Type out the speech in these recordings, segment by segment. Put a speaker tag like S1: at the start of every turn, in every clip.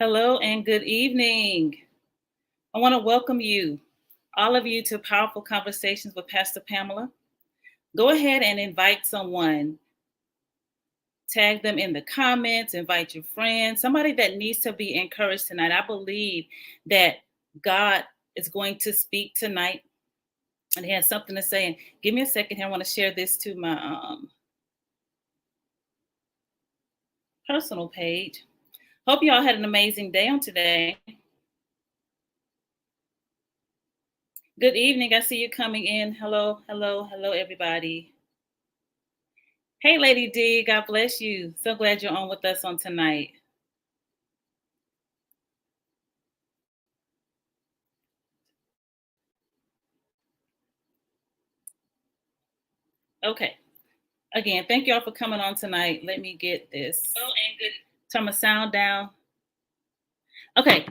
S1: Hello and good evening. I want to welcome all of you, to Powerful Conversations with Pastor Pamela. Go ahead and invite someone, tag them in the comments, invite your friends, somebody that needs to be encouraged tonight. I believe that God is going to speak tonight and He has something to say. And give me a second here. I want to share this to my personal page. Hope you all had an amazing day on today. Good evening. I see you coming in. Hello, everybody. Hey, Lady D. God bless you. So glad you're on with us on tonight. Okay. Again, thank y'all for coming on tonight. Let me get this. Oh, and good. Turn my sound down. Okay.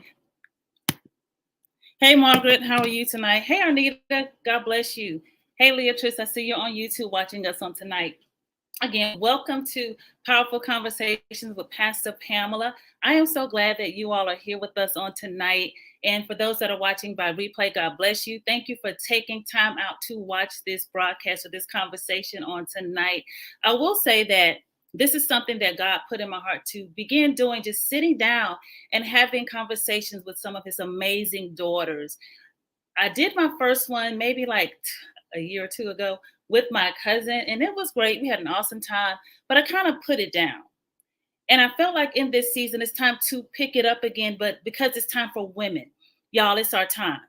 S1: Hey, Margaret. How are you tonight? Hey, Arnita. God bless you. Hey, Leatrice. I see you on YouTube watching us on tonight. Again, welcome to Powerful Conversations with Pastor Pamela. I am so glad that you all are here with us on tonight. And for those that are watching by replay, God bless you. Thank you for taking time out to watch this broadcast or this conversation on tonight. I will say that this is something that God put in my heart to begin doing, just sitting down and having conversations with some of His amazing daughters. I did my first one maybe like a year or two ago with my cousin, and it was great. We had an awesome time, but I kind of put it down. And I felt like in this season, it's time to pick it up again, but because it's time for women, y'all, it's our time.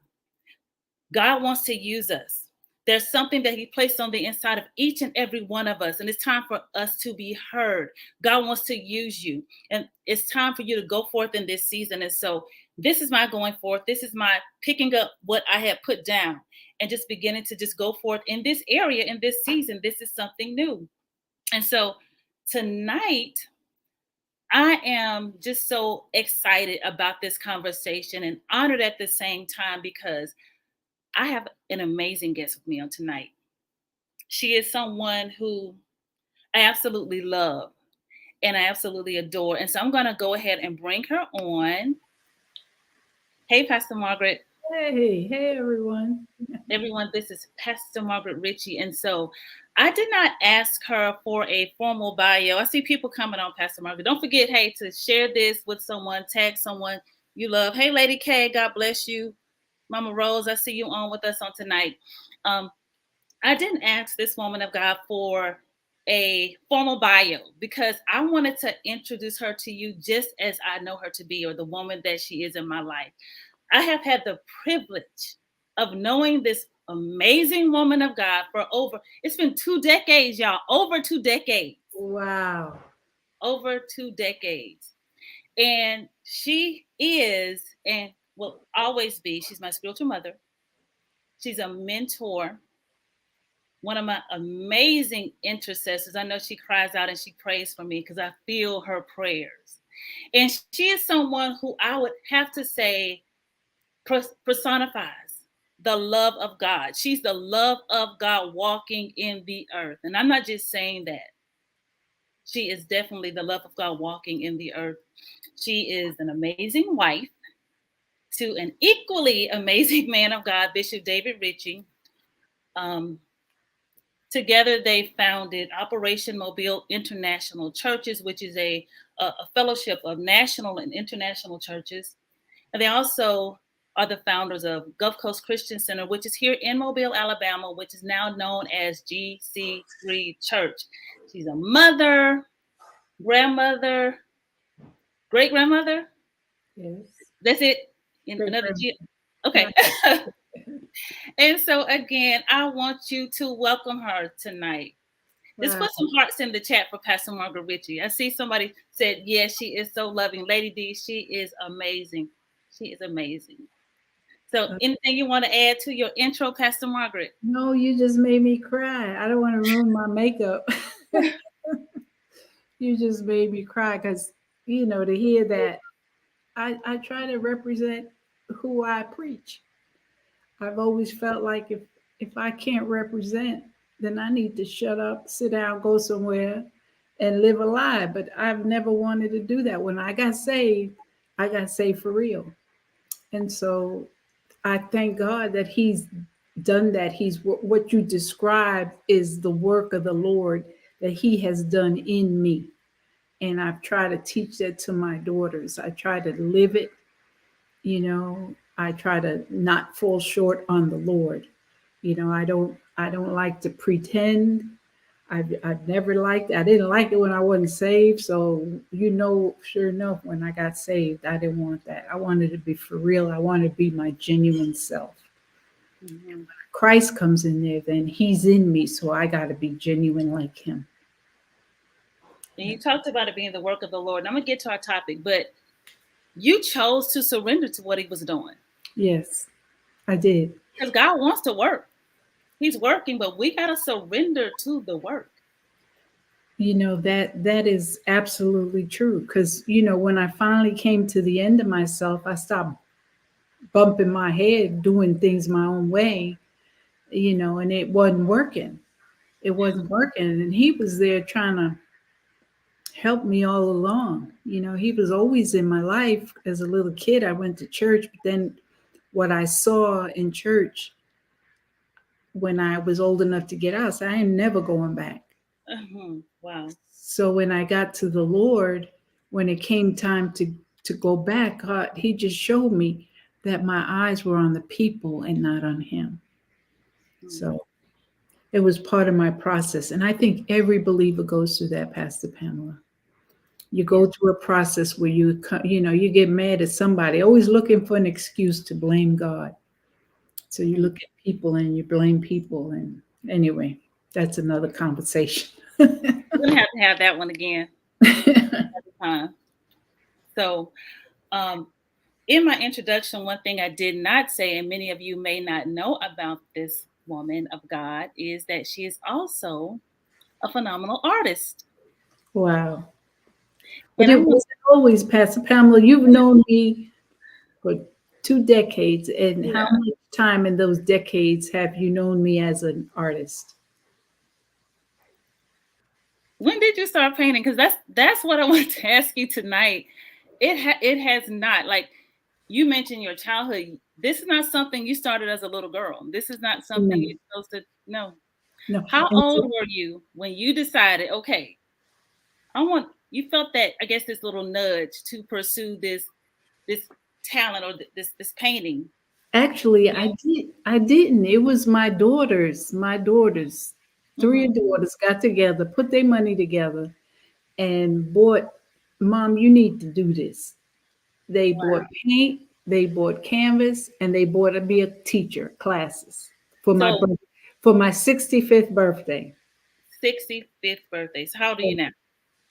S1: God wants to use us. There's something that He placed on the inside of each and every one of us, and it's time for us to be heard. God wants to use you, and it's time for you to go forth in this season. And so, this is my going forth. This is my picking up what I had put down and just beginning to just go forth in this area, in this season. This is something new. And so, tonight, I am just so excited about this conversation and honored at the same time because I have an amazing guest with me on tonight. She is someone who I absolutely love and I absolutely adore. And so I'm going to go ahead and bring her on. Hey, Pastor Margaret.
S2: Hey, everyone.
S1: Everyone, this is Pastor Margaret Richey. And so I did not ask her for a formal bio. I see people coming on, Pastor Margaret. Don't forget, hey, to share this with someone, tag someone you love. Hey, Lady K, God bless you. Mama Rose, I see you on with us on tonight. I didn't ask this woman of God for a formal bio because I wanted to introduce her to you just as I know her to be, or the woman that she is in my life. I have had the privilege of knowing this amazing woman of God for it's been 2 decades, y'all, over 2 decades.
S2: Wow.
S1: Over 2 decades. And she is, and will always be, she's my spiritual mother. She's a mentor, one of my amazing intercessors. I know she cries out and she prays for me because I feel her prayers. And she is someone who I would have to say personifies the love of God. She's the love of God walking in the earth. And I'm not just saying that. She is definitely the love of God walking in the earth. She is an amazing wife to an equally amazing man of God, Bishop David Richey. Together, they founded Operation Mobile International Churches, which is a fellowship of national and international churches. And they also are the founders of Gulf Coast Christian Center, which is here in Mobile, Alabama, which is now known as GC3 Church. She's a mother, grandmother, great grandmother.
S2: Yes.
S1: That's it. In another okay. And so again, I want you to welcome her tonight. Just put some hearts in the chat for Pastor Margaret Richey. I see somebody said, yes, she is so loving. Lady D, she is amazing. She is amazing. So anything you want to add to your intro, Pastor Margaret?
S2: No, you just made me cry. I don't want to ruin my makeup. You just made me cry because, to hear that, I try to represent who I preach. I've always felt like if I can't represent, then I need to shut up, sit down, go somewhere and live a lie. But I've never wanted to do that. When I got saved, I got saved for real. And so I thank God that He's done that. He's what you described is the work of the Lord that He has done in me. And I've tried to teach that to my daughters. I try to live it, you know. I try to not fall short on the Lord. You know, I don't like to pretend. I've never liked it. I didn't like it when I wasn't saved. So, sure enough, when I got saved, I didn't want that. I wanted to be for real. I wanted to be my genuine self.
S1: Mm-hmm.
S2: Christ comes in there, then He's in me. So I got to be genuine like Him.
S1: And you talked about it being the work of the Lord. And I'm going to get to our topic, but you chose to surrender to what He was doing.
S2: Yes, I did.
S1: Because God wants to work. He's working, but we got to surrender to the work.
S2: That is absolutely true. Because, when I finally came to the end of myself, I stopped bumping my head, doing things my own way, and it wasn't working. It wasn't working. And He was there trying to help me all along. He was always in my life. As a little kid, I went to church, but then what I saw in church when I was old enough to get out, I am never going back.
S1: Wow.
S2: So when I got to the Lord, when it came time to go back, God, He just showed me that my eyes were on the people and not on Him. So it was part of my process. And I think every believer goes through that, Pastor Pamela. You go through a process where you get mad at somebody, always looking for an excuse to blame God. So you look at people and you blame people. And anyway, that's another conversation.
S1: We're going to have that one again. So in my introduction, one thing I did not say, and many of you may not know about this woman of God, is that she is also a phenomenal artist.
S2: Wow. But it was always, Pastor Pamela, you've known me for 2 decades. And how much time in those decades have you known me as an artist?
S1: When did you start painting? Because that's what I want to ask you tonight. It has not, like you mentioned your childhood. This is not something you started as a little girl. This is not something you're supposed to know.
S2: No.
S1: How old were you when you decided, okay, you felt that, I guess, this little nudge to pursue this talent or this painting?
S2: Actually, I didn't. It was my daughters. 3 daughters got together, put their money together, and bought, Mom, you need to do this. They bought paint, they bought canvas, and they bought me a teacher classes for my 65th birthday.
S1: 65th birthday. So how old are you now?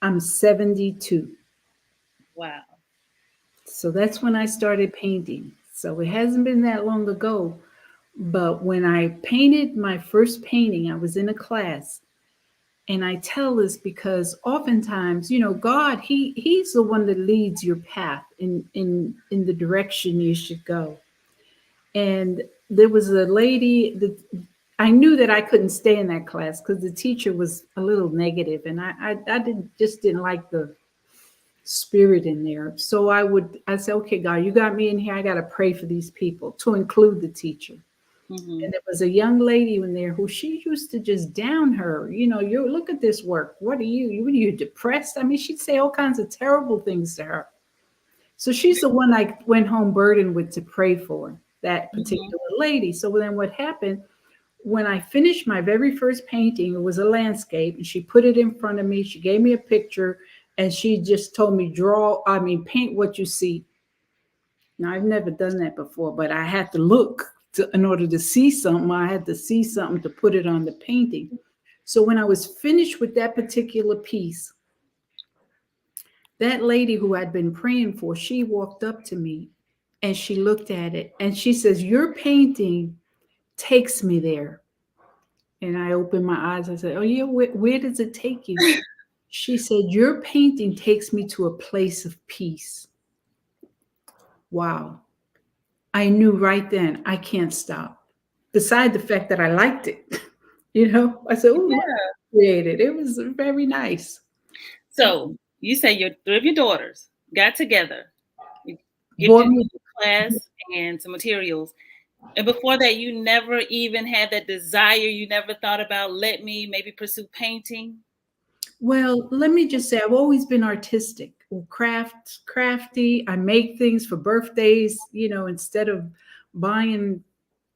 S2: I'm 72.
S1: Wow.
S2: So that's when I started painting. So it hasn't been that long ago. But when I painted my first painting, I was in a class. And I tell this because oftentimes, God, He's the one that leads your path in the direction you should go. And there was a lady that I knew that I couldn't stay in that class because the teacher was a little negative, and I didn't like the spirit in there. So I said, okay, God, you got me in here. I got to pray for these people, to include the teacher. And there was a young lady in there who she used to just down her. You look at this work. What are you depressed? I mean, she'd say all kinds of terrible things to her. So she's the one I went home burdened with to pray for, that particular lady. So then what happened, when I finished my very first painting, it was a landscape, and she put it in front of me. She gave me a picture, and she just told me, paint what you see. Now, I've never done that before, but I had to look in order to see something. I had to see something to put it on the painting. So when I was finished with that particular piece, that lady who I'd been praying for, she walked up to me and she looked at it and she says, your painting takes me there. And I opened my eyes. I said, oh yeah, where does it take you? She said, your painting takes me to a place of peace. Wow. I knew right then I can't stop. Beside the fact that I liked it, I said, oh, created. It was very nice.
S1: So you say 3 of your daughters got together. Gift
S2: bought
S1: you
S2: me.
S1: a class and some materials. And before that, you never even had that desire. You never thought about let me maybe pursue painting.
S2: Well, let me just say, I've always been artistic, crafty. I make things for birthdays. Instead of buying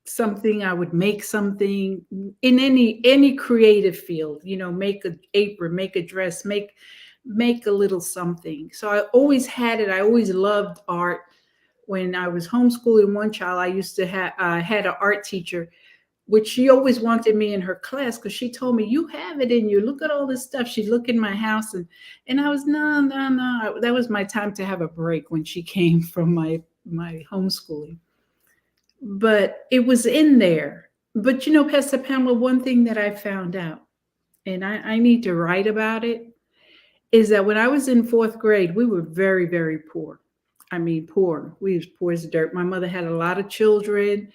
S2: something, I would make something in any creative field. Make an apron, make a dress, make a little something. So I always had it. I always loved art. When I was homeschooling one child, I used to have I had an art teacher, which she always wanted me in her class because she told me, "You have it in you. Look at all this stuff." She'd look in my house, and I was, no, no, no. That was my time to have a break when she came from my homeschooling. But it was in there. But Pastor Pamela, one thing that I found out, and I need to write about it, is that when I was in fourth grade, we were very, very poor. I mean, poor. We was poor as dirt. My mother had a lot of children.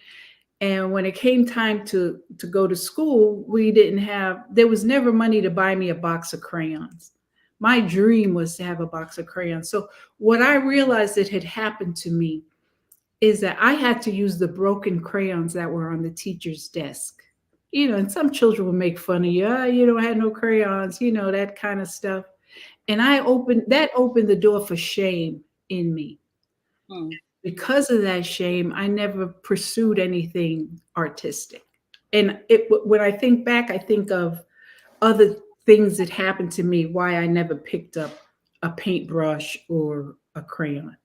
S2: And when it came time to go to school, there was never money to buy me a box of crayons. My dream was to have a box of crayons. So what I realized that had happened to me is that I had to use the broken crayons that were on the teacher's desk. And some children would make fun of you. "Ah, you don't have no crayons," that kind of stuff. And that opened the door for shame in me.
S1: Hmm.
S2: Because of that shame, I never pursued anything artistic. And when I think back, I think of other things that happened to me, why I never picked up a paintbrush or a crayon.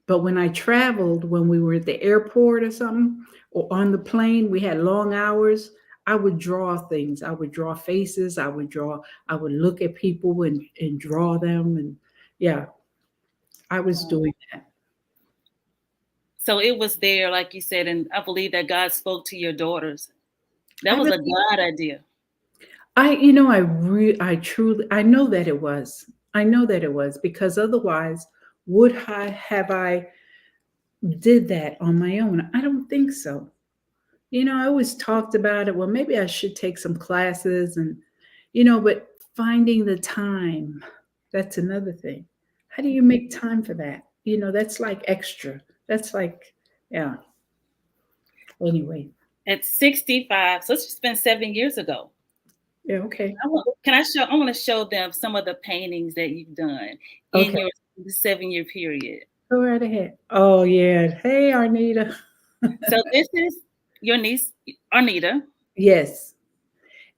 S2: But when I traveled, when we were at the airport or something, or on the plane, we had long hours. I would draw things. I would draw faces. I would look at people and draw them. And yeah, I was
S1: Wow.
S2: doing that.
S1: So it was there, like you said, and I believe that God spoke to your daughters. That
S2: I
S1: was a
S2: believe
S1: God idea.
S2: I truly, I know that it was. I know that it was because otherwise, I did that on my own? I don't think so. I always talked about it. Well, maybe I should take some classes but finding the time, that's another thing. How do you make time for that? That's like extra. That's like, yeah. Anyway,
S1: At 65, so it's just been 7 years ago.
S2: yeah, okay.
S1: I want to show them some of the paintings that you've done in
S2: Okay.
S1: your 7 year period.
S2: Go right ahead. Oh, yeah. Hey, Arnita.
S1: So this is your niece, Arnita.
S2: Yes.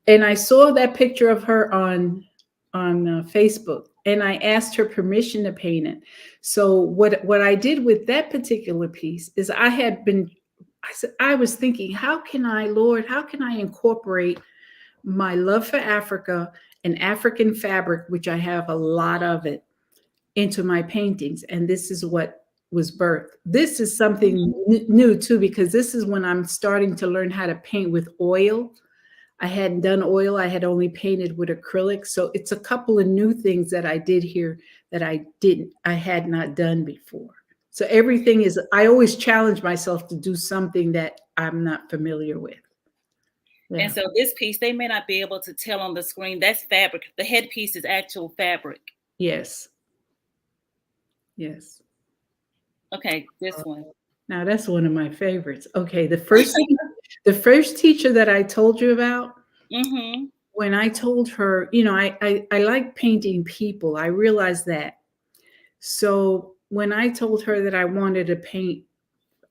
S2: And I saw that picture of her on Facebook, and I asked her permission to paint it. So what I did with that particular piece is I was thinking, how can I, Lord, how can I incorporate my love for Africa and African fabric, which I have a lot of it, into my paintings? And this is what was birthed. This is something new too, because this is when I'm starting to learn how to paint with oil. I hadn't done oil. I had only painted with acrylic. So it's a couple of new things that I did here that I had not done before. So everything is, I always challenge myself to do something that I'm not familiar with.
S1: And
S2: Yeah.
S1: so this piece, they may not be able to tell on the screen. That's fabric. The headpiece is actual fabric.
S2: Yes. Yes.
S1: Okay, this one.
S2: Now that's one of my favorites. Okay. The first teacher that I told you about,
S1: Mm-hmm.
S2: when I told her, I like painting people. I realized that. So when I told her that I wanted to paint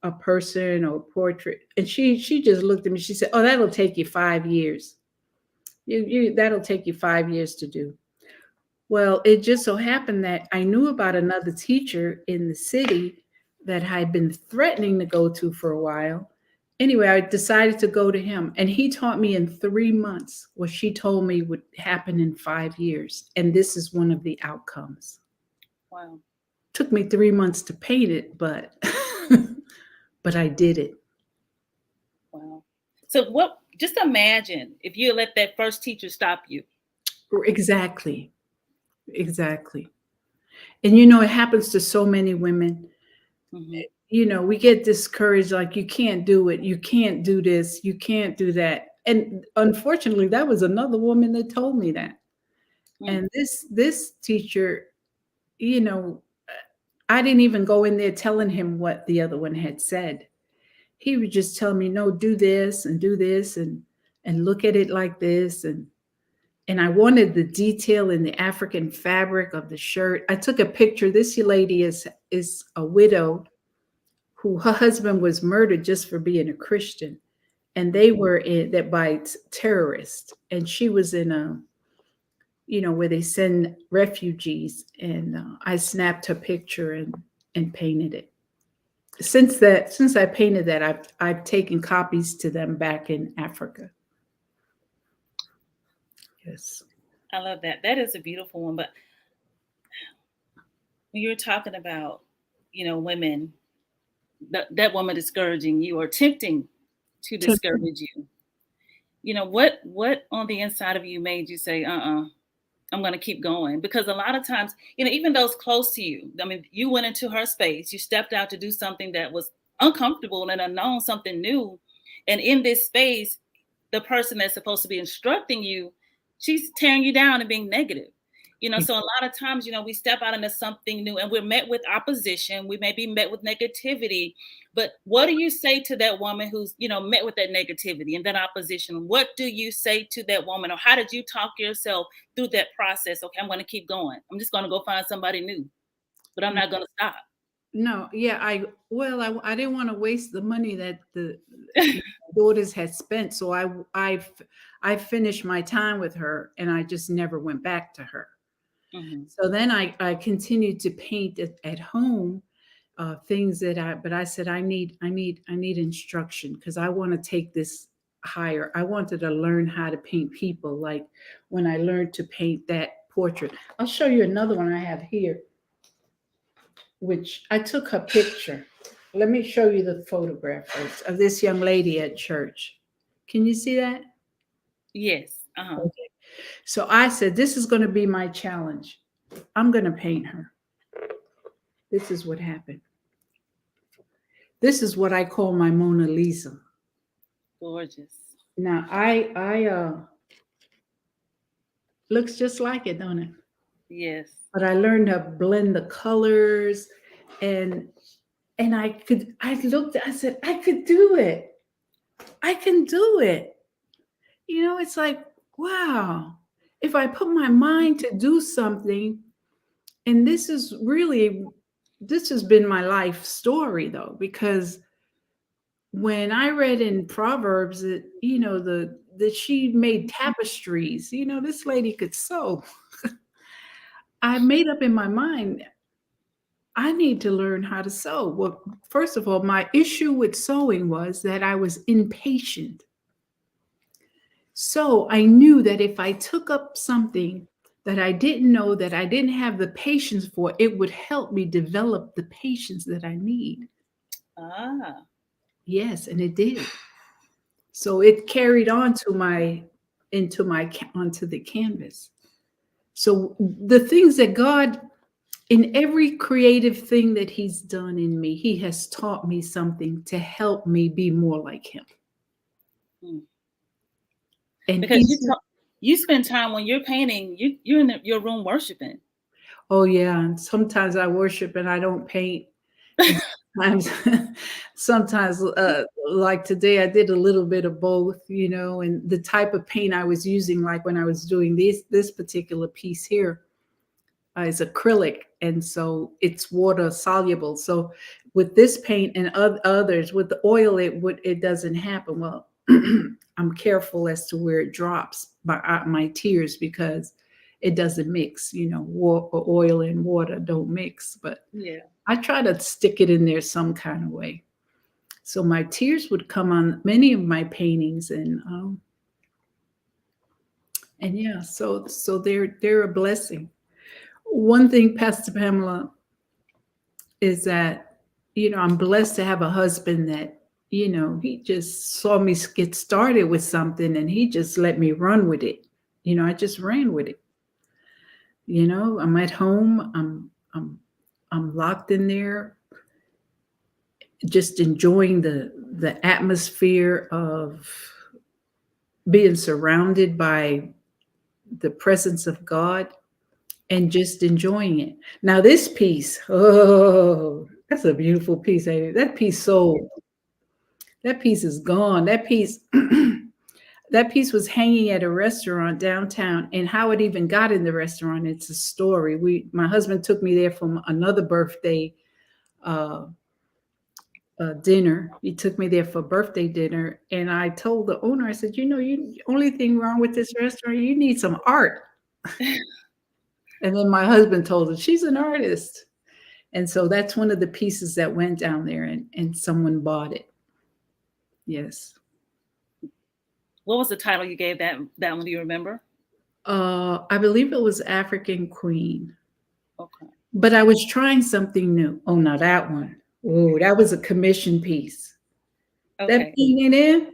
S2: a person or a portrait, and she just looked at me, she said, "Oh, that'll take you 5 years. That'll take you 5 years to do." Well, it just so happened that I knew about another teacher in the city that I'd been threatening to go to for a while. Anyway, I decided to go to him, and he taught me in 3 months what she told me would happen in 5 years. And this is one of the outcomes.
S1: Wow.
S2: Took me 3 months to paint it, but but I did it.
S1: Wow. So what, just imagine if you let that first teacher stop you.
S2: Exactly. Exactly. And it happens to so many women.
S1: Mm-hmm.
S2: We get discouraged, like, you can't do it, you can't do this, you can't do that. And unfortunately, that was another woman that told me that.
S1: Mm.
S2: And this teacher, you know I didn't even go in there telling him what the other one had said. He would just tell me, no, do this and look at it like this. And I wanted the detail in the African fabric of the shirt. I took a picture. This lady is a widow who her husband was murdered just for being a Christian. And they were in that by terrorists. And she was in a, where they send refugees. And I snapped her picture and painted it. Since I painted that, I've taken copies to them back in Africa. Yes.
S1: I love that. That is a beautiful one. But when you're talking about, women, that woman discouraging you or attempting to discourage you, what on the inside of you made you say, I'm going to keep going? Because a lot of times, even those close to you, I mean, you went into her space, you stepped out to do something that was uncomfortable and unknown, something new. And in this space, the person that's supposed to be instructing you, she's tearing you down and being negative. So a lot of times, we step out into something new and we're met with opposition. We may be met with negativity. But what do you say to that woman who's, met with that negativity and that opposition? What do you say to that woman? Or how did you talk yourself through that process? Okay, I'm going to keep going. I'm just going to go find somebody new, but I'm not going to stop.
S2: No, yeah, I didn't want to waste the money that the daughters had spent, so I finished my time with her, and I just never went back to her. Mm-hmm. So then I continued to paint at home things but I said I need instruction because I want to take this higher. I wanted to learn how to paint people, like when I learned to paint that portrait. I'll show you another one I have here, which I took her picture. Let me show you the photograph first of this young lady at church. Can you see that?
S1: Yes. Uh-huh.
S2: Okay. So I said, this is going to be my challenge. I'm going to paint her. This is what happened. This is what I call my Mona Lisa.
S1: Gorgeous.
S2: Now looks just like it, don't it?
S1: Yes.
S2: But I learned to blend the colors and I said, I could do it. I can do it. It's like, wow, if I put my mind to do something, and this has been my life story though, because when I read in Proverbs that, that she made tapestries, this lady could sew. I made up in my mind, I need to learn how to sew. Well, first of all, my issue with sewing was that I was impatient. So I knew that if I took up something that I didn't know, that I didn't have the patience for, it would help me develop the patience that I need.
S1: Ah.
S2: Yes, and it did. So it carried on onto the canvas. So the things that God, in every creative thing that he's done in me, he has taught me something to help me be more like him.
S1: And because you spend time when you're painting, you're in your room worshiping.
S2: Oh yeah, and sometimes I worship and I don't paint. Sometimes like today, I did a little bit of both, and the type of paint I was using, like when I was doing this particular piece here, is acrylic, and so it's water soluble. So with this paint and others, with the oil, it doesn't happen. Well, I'm careful as to where it drops my tears because it doesn't mix. Oil and water don't mix. But
S1: yeah,
S2: I try to stick it in there some kind of way. So my tears would come on many of my paintings, and yeah, so they're a blessing. One thing, Pastor Pamela, is that, I'm blessed to have a husband that, he just saw me get started with something and he just let me run with it. I just ran with it. I'm at home. I'm locked in there, just enjoying the atmosphere of being surrounded by the presence of God. and just enjoying it. Now this piece, oh, that's a beautiful piece. Ain't it? That piece sold. That piece is gone. That piece that piece was hanging at a restaurant downtown, and how it even got in the restaurant, it's a story. My husband took me there from another birthday uh, dinner. He took me there for birthday dinner, and I told the owner, I said, you only thing wrong with this restaurant, you need some art. And then my husband told her, she's an artist. And so that's one of the pieces that went down there, and someone bought it. Yes.
S1: What was the title you gave that one? Do you remember?
S2: I believe it was African Queen,
S1: Okay.
S2: but I was trying something new. Oh, now that one. Oh, that was a commission piece. That
S1: Okay.
S2: painting in,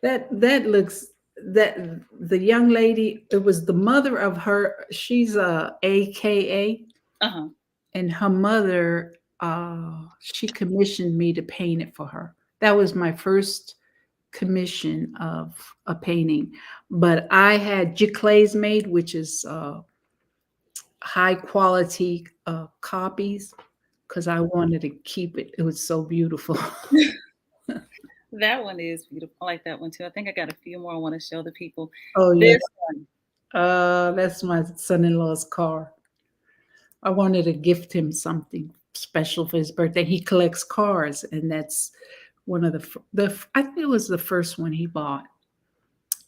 S2: that looks, that the young lady, it was the mother of her. She's a AKA,
S1: Uh-huh.
S2: and her mother, she commissioned me to paint it for her. That was my first commission of a painting. But I had giclées made, which is high quality copies, because I wanted to keep it. It was so beautiful.
S1: That one is beautiful. I like that one too. I think I got a few more I want to show the people.
S2: Oh yeah,
S1: This one.
S2: that's my son-in-law's car. I wanted to gift him something special for his birthday. He collects cars, and that's one of the I think it was the first one he bought.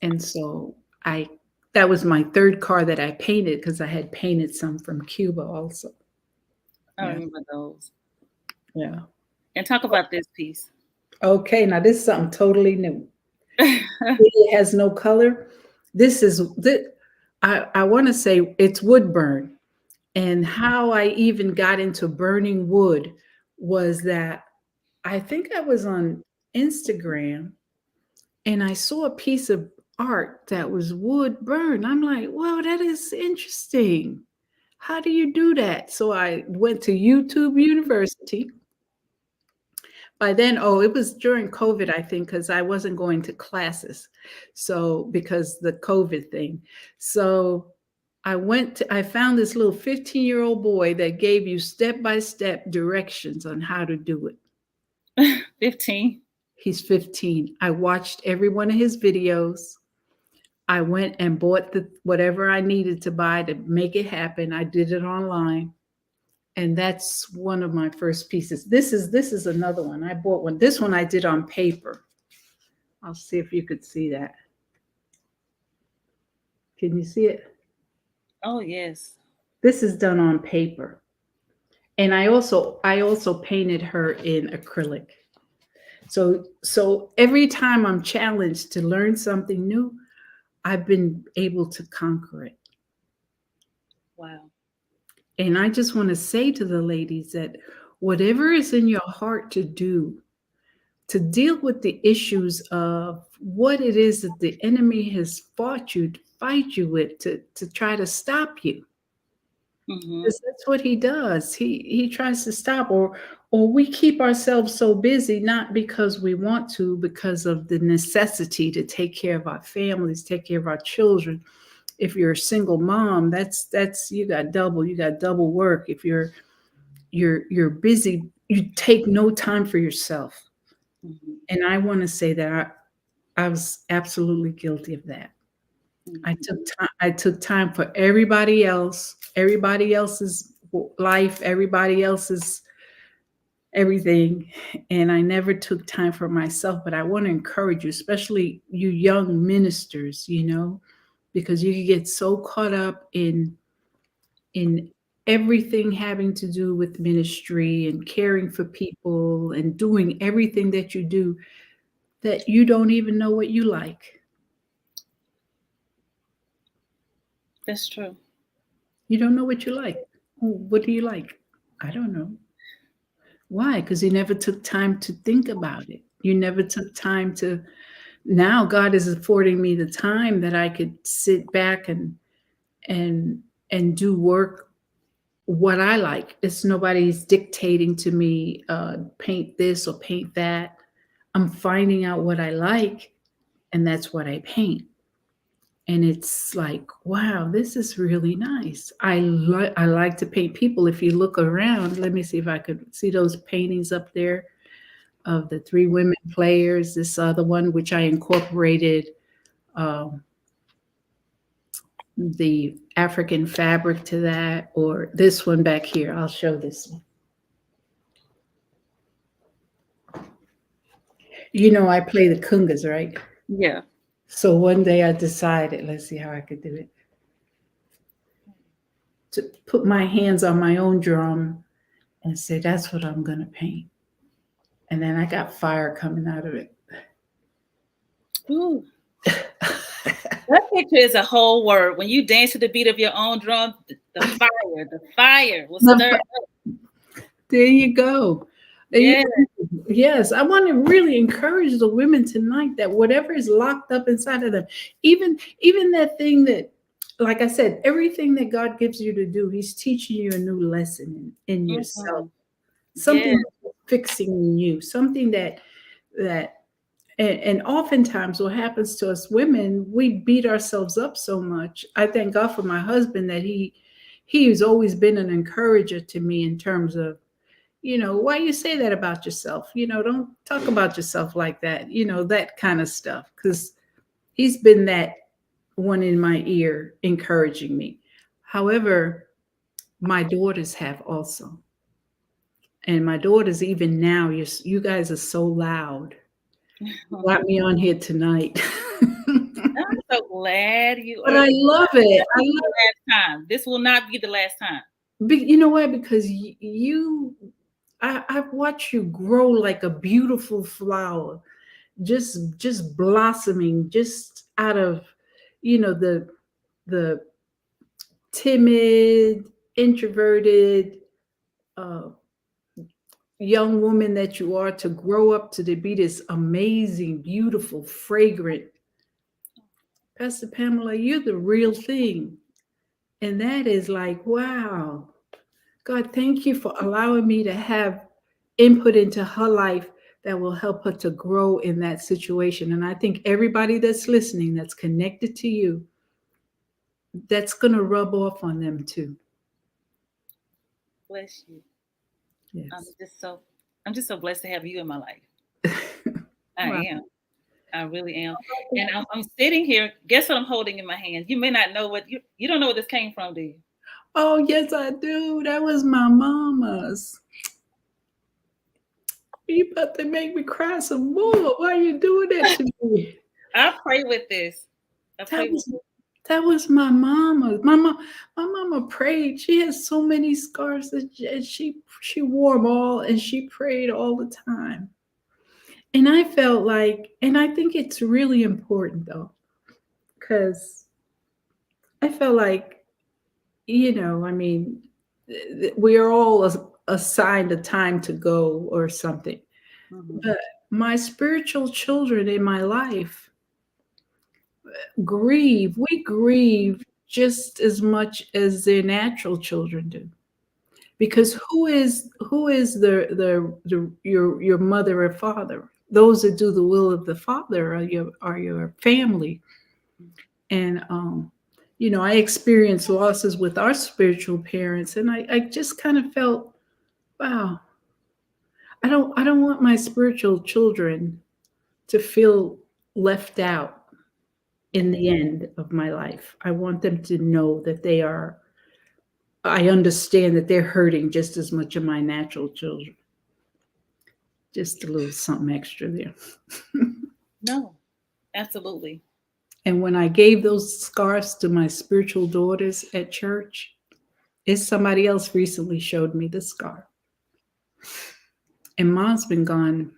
S2: And so I that was my third car that I painted, because I had painted some from Cuba also.
S1: I
S2: Yeah,
S1: remember those.
S2: yeah.
S1: And talk about this piece.
S2: Okay, now this is something totally new. It has no color. This is this. I want to say it's wood burn. And how I even got into burning wood was that I think I was on Instagram, and I saw a piece of art that was wood burned. I'm like, well, that is interesting. How do you do that? So I went to YouTube University. By then, oh, it was during COVID, I think, because I wasn't going to classes. So, because the COVID thing. So, I found this little 15-year-old boy that gave you step by step directions on how to do it.
S1: 15.
S2: He's 15. I watched every one of his videos. I went and bought whatever I needed to buy to make it happen. I did it online. And that's one of my first pieces. This is another one. I bought one. This one I did on paper. I'll see if you could see that. Can you see it?
S1: Oh, yes.
S2: This is done on paper. And I also painted her in acrylic. So every time I'm challenged to learn something new, I've been able to conquer it.
S1: Wow.
S2: And I just want to say to the ladies that whatever is in your heart to do, to deal with the issues of what it is that the enemy has fought you to fight you with, to try to stop you.
S1: Mm-hmm.
S2: Because that's what he does. He tries to stop, or we keep ourselves so busy, not because we want to, because of the necessity to take care of our families, take care of our children. If you're a single mom, that's you got double work. If you're busy, you take no time for yourself.
S1: Mm-hmm.
S2: And I want to say that I was absolutely guilty of that.
S1: Mm-hmm.
S2: I took time for everybody else's life, everybody else's everything, and I never took time for myself. But I want to encourage you, especially you young ministers, because you can get so caught up in everything having to do with ministry and caring for people and doing everything that you do, that you don't even know what you like.
S1: That's true.
S2: You don't know what you like. What do you like? I don't know. Why? Because you never took time to think about it. You never took time to. Now God is affording me the time that I could sit back and and do work what I like. It's nobody's dictating to me, paint this or paint that. I'm finding out what I like, and that's what I paint. and it's like, wow, this is really nice. I like to paint people. If you look around, let me see if I could see those paintings up there of the three women players. This other one, which I incorporated um, the African fabric to that, or this one back here. I'll show this one. You know, I play the congas, right?
S1: Yeah.
S2: So one day I decided, let's see how I could do it, to put my hands on my own drum and say, that's what I'm going to paint. And then I got fire coming out of it.
S1: Ooh. That picture is a whole word. When you dance to the beat of your own drum, the fire will stir up.
S2: There you go.
S1: Yeah.
S2: Yes, I want to really encourage the women tonight that whatever is locked up inside of them, even that thing that, like I said, everything that God gives you to do, He's teaching you a new lesson in yourself,
S1: Mhm.
S2: something
S1: Yeah.
S2: that's fixing in you, something that and oftentimes what happens to us women, we beat ourselves up so much. I thank God for my husband that he's always been an encourager to me in terms of, why you say that about yourself? Don't talk about yourself like that, that kind of stuff. Because he's been that one in my ear encouraging me. However, my daughters have also. And my daughters, even now, you guys are so loud. Got me on here tonight.
S1: I'm so glad you
S2: But
S1: are
S2: I
S1: here.
S2: love it.
S1: This won't be the last time. This will not be the last time.
S2: You know why? Because I've watched you grow like a beautiful flower, just blossoming, just out of, the timid, introverted, uh, young woman that you are, to grow up to be this amazing, beautiful, fragrant. Pastor Pamela, you're the real thing. And that is like, wow. God, thank you for allowing me to have input into her life that will help her to grow in that situation. And I think everybody that's listening, that's connected to you, that's going to rub off on them too.
S1: Bless you. I'm
S2: Yes.
S1: just so I'm just so blessed to have you in my life. I
S2: Wow.
S1: am. I really am. And I'm sitting here. Guess what I'm holding in my hands? You may not know what you don't know what this came from, do you?
S2: Oh, yes, I do. That was my mama's. You about to make me cry some more. Why are you doing that to me?
S1: I pray with this. I
S2: That
S1: pray with
S2: was that was my mama. My mama prayed. She has so many scars that she wore them all, and she prayed all the time. And I felt like, and I think it's really important though, because I felt like, I mean, we are all assigned a time to go or something.
S1: Mhm.
S2: But my spiritual children in my life grieve. We grieve just as much as their natural children do. Because who is the your mother or father? Those that do the will of the Father are your family. And I experienced losses with our spiritual parents, and I just kind of felt, wow, I don't want my spiritual children to feel left out in the end of my life. I want them to know that I understand that they're hurting just as much as my natural children. Just a little something extra there.
S1: No, absolutely.
S2: And when I gave those scarves to my spiritual daughters at church, it's somebody else recently showed me the scarf. And mom's been gone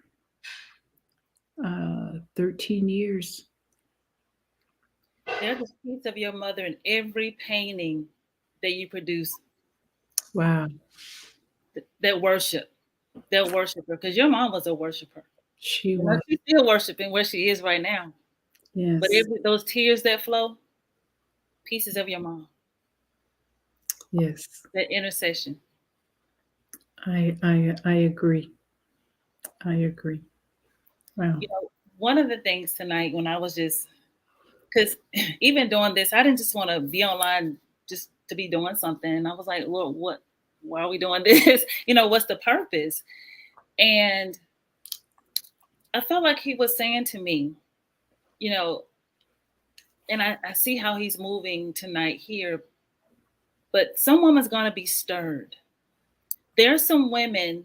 S2: 13 years.
S1: There's a piece of your mother in every painting that you produce
S2: Wow.
S1: that worship, that worshiper, because your mom was a worshiper.
S2: She
S1: You know,
S2: was.
S1: she's still worshiping where she is right now. But
S2: Yes.
S1: those tears that flow, pieces of your mom,
S2: Yes.
S1: that intercession.
S2: I agree. I agree. Wow.
S1: One of the things tonight when I was just because even doing this, I didn't just want to be online just to be doing something. I was like, Lord, why are we doing this? What's the purpose? And I felt like he was saying to me, and I see how he's moving tonight here, but some woman's going to be stirred. There are some women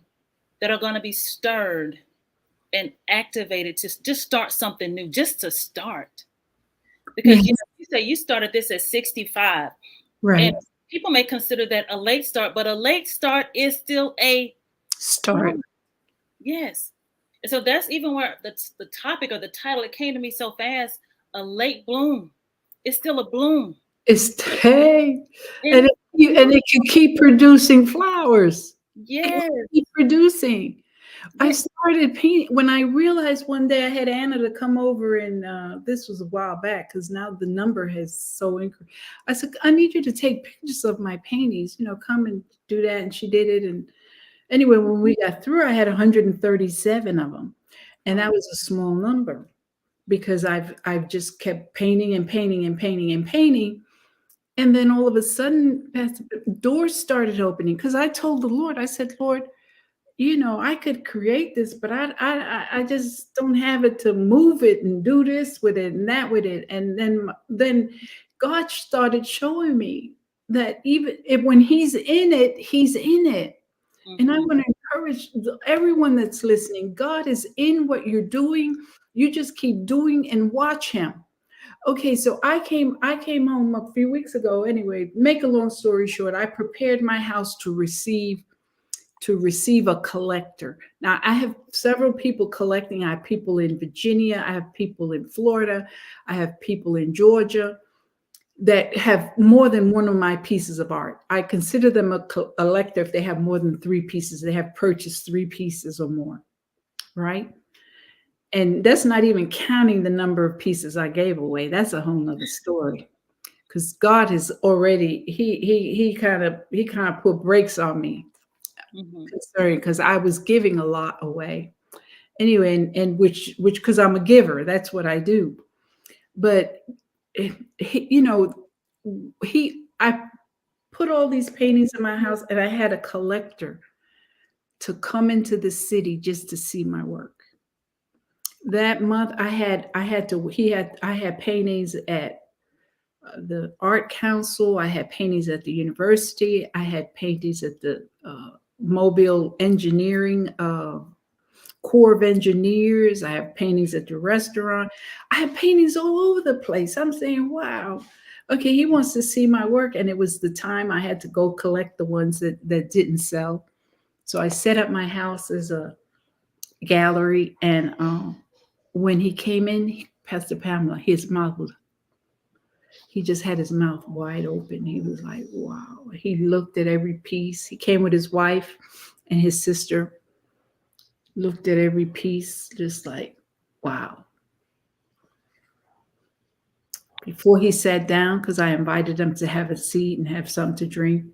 S1: that are going to be stirred and activated to just start something new, just to start. Because
S2: Yes.
S1: you say you started this at 65.
S2: Right.
S1: And people may consider that a late start, but a late start is still a
S2: Start.
S1: Yes. And so that's even where the topic or the title, it came to me so fast. A late bloom. It's still a bloom.
S2: It's hey,
S1: And
S2: and it can keep producing flowers.
S1: yes.
S2: Keep producing. I
S1: Yes.
S2: started painting when I realized one day I had Anna to come over, and this was a while back because now the number has so increased. I said, I need you to take pictures of my paintings, come and do that. And she did it. And anyway, when we got through, I had 137 of them. And that was a small number because I've just kept painting and painting and painting and painting. And then all of a sudden, doors started opening because I told the Lord, I said, Lord, I could create this, but I just don't have it to move it and do this with it and that with it. And then God started showing me that even if when He's in it, He's in it. And I want to encourage everyone that's listening. God is in what you're doing. You just keep doing and watch Him. Okay, so I came home a few weeks ago. Anyway, make a long story short, I prepared my house to receive a collector. Now I have several people collecting. I have people in Virginia, I have people in Florida, I have people in Georgia that have more than one of my pieces of art. I consider them a collector if they have more than 3 pieces. They have purchased 3 pieces or more, right? And that's not even counting the number of pieces I gave away. That's a whole nother story. Because God has already he kind of put brakes on me concerning, because I was giving a lot away anyway, and which because I'm a giver, that's what I do. But I put all these paintings in my house, and I had a collector to come into the city just to see my work. That month I had paintings at the art council, I had paintings at the university, I had paintings at the Mobile Engineering Corps of Engineers, I have paintings at the restaurant, I have paintings all over the place. I'm saying, wow, okay, He wants to see my work. And it was the time I had to go collect the ones that didn't sell. So I set up my house as a gallery. And when he came in, Pastor Pamela, he just had his mouth wide open. He was like, wow. He looked at every piece. He came with his wife and his sister, looked at every piece, just like, wow. Before he sat down, because I invited him to have a seat and have something to drink,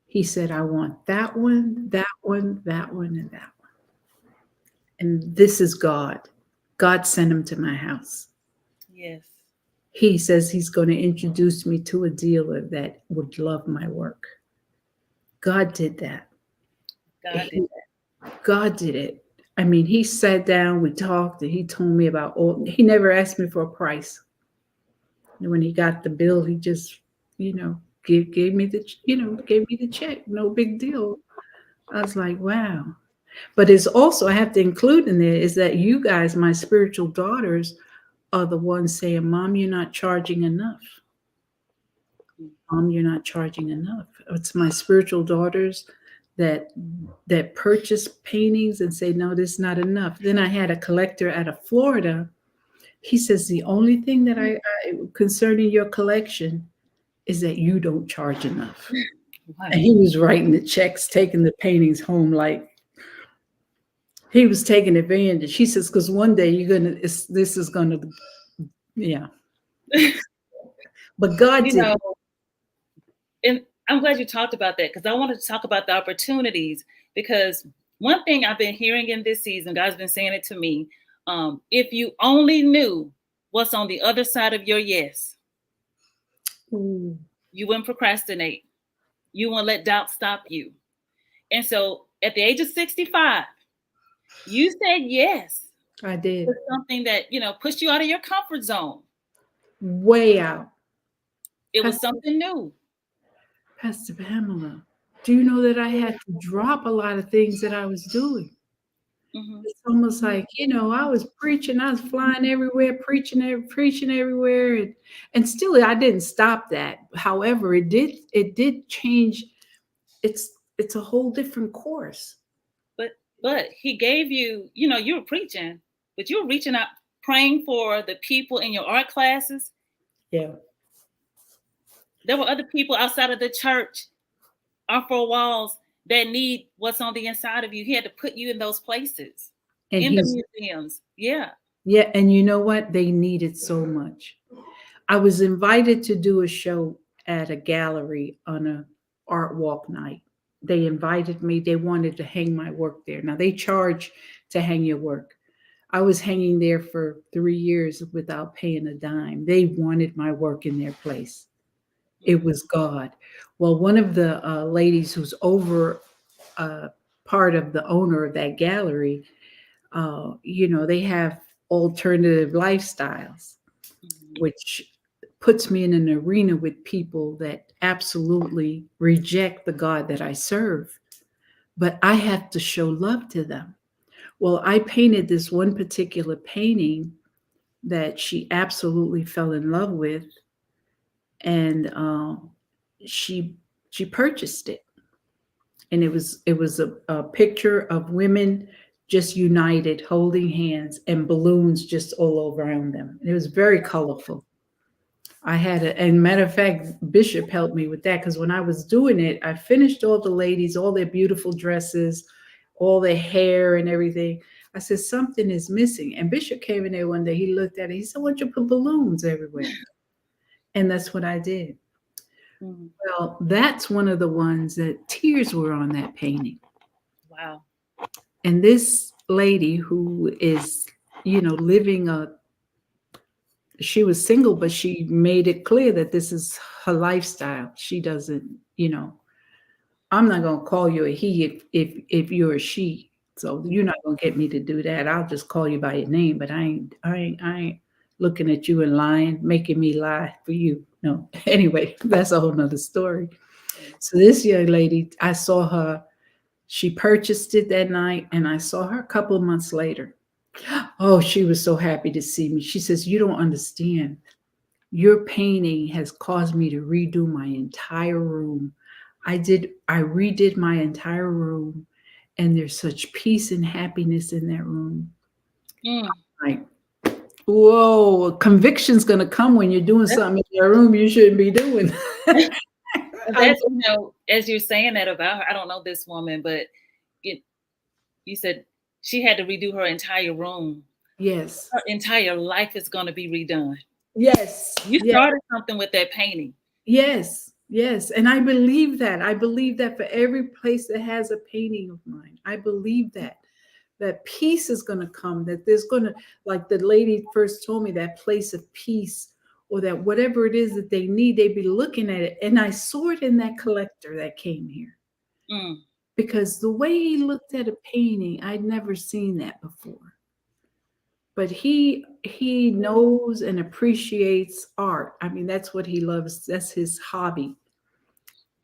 S2: he said, I want that one, that one, that one, and that one. And this is God. God sent him to my house. Yes. He says He's going to introduce me to a dealer that would love my work. God did that. God did it. I mean, He sat down, we talked, and He told me about He never asked me for a price. And when He got the bill, He just, gave me the check. No big deal. I was like, wow. But it's also, I have to include in there, is that you guys, my spiritual daughters, are the ones saying, Mom, you're not charging enough. Mom, you're not charging enough. It's my spiritual daughters that purchase paintings and say, no, this is not enough. Then I had a collector out of Florida. He says, the only thing that I concerning your collection is that you don't charge enough. Wow. And he was writing the checks, taking the paintings home like he was taking advantage. He says, because one day this is gonna, yeah. But God did.
S1: And I'm glad you talked about that, because I wanted to talk about the opportunities, because one thing I've been hearing in this season, God's been saying it to me, if you only knew what's on the other side of your yes.
S2: Ooh,
S1: You wouldn't procrastinate. You won't let doubt stop you. And so at the age of 65, you said yes
S2: I did.
S1: to something that, pushed you out of your comfort zone.
S2: Way out.
S1: It was
S2: Pastor,
S1: something new.
S2: Pastor Pamela, do you know that I had to drop a lot of things that I was doing?
S1: Hmm.
S2: It's almost like, I was preaching, I was flying everywhere, preaching everywhere. And still I didn't stop that. However, it did change. It's a whole different course.
S1: But he gave you, you were preaching, but you were reaching out, praying for the people in your art classes.
S2: Yeah.
S1: There were other people outside of the church, our four walls, that need what's on the inside of you. He had to put you in those places,
S2: And
S1: in the
S2: he's
S1: museums. Yeah.
S2: Yeah, and you know what? They need it so much. I was invited to do a show at a gallery on a art walk night. They invited me. They wanted to hang my work there. Now they charge to hang your work. I was hanging there for 3 years without paying a dime. They wanted my work in their place. It was God. Well, one of the ladies who's over uh, part of the owner of that gallery, they have alternative lifestyles,
S1: Mhm.
S2: which puts me in an arena with people that absolutely reject the God that I serve. But I have to show love to them. Well, I painted this one particular painting that she absolutely fell in love with, and she she purchased it, and it was a picture of women just united, holding hands, and balloons just all around them. It was very colorful. I had a, and matter of fact, Bishop helped me with that because when I was doing it, I finished all the ladies, all their beautiful dresses, all their hair and everything. I said, something is missing. And Bishop came in there one day, he looked at it, he said, why don't you put balloons everywhere? And that's what I did.
S1: Mhm.
S2: Well, that's one of the ones that tears were on that painting.
S1: Wow.
S2: And this lady who is, living she was single, but she made it clear that this is her lifestyle. She doesn't, I'm not gonna call you a he if you're a she. So you're not gonna get me to do that. I'll just call you by your name, but I ain't looking at you and lying, making me lie for you. No. Anyway, that's a whole nother story. So this young lady, I saw her, she purchased it that night, and I saw her a couple of months later. Oh, she was so happy to see me. She says, you don't understand. Your painting has caused me to redo my entire room. I redid my entire room, and there's such peace and happiness in that room.
S1: Mm.
S2: Like, whoa, conviction's gonna come when you're doing
S1: That's,
S2: something in your room you shouldn't be doing. I,
S1: that's as you're saying that about her, I don't know this woman, but it, you said she had to redo her entire room.
S2: yes,
S1: Her entire life is going to be redone.
S2: yes,
S1: You
S2: yes,
S1: started something with that painting.
S2: yes, yes. And I believe that. I believe that for every place that has a painting of mine, I believe that peace is going to come, that there's going to, like the lady first told me, that place of peace, or that whatever it is that they need, they'd be looking at it. And I saw it in that collector that came here,
S1: Mm.
S2: because the way he looked at a painting, I'd never seen that before. But he knows and appreciates art. I mean, that's what he loves. That's his hobby.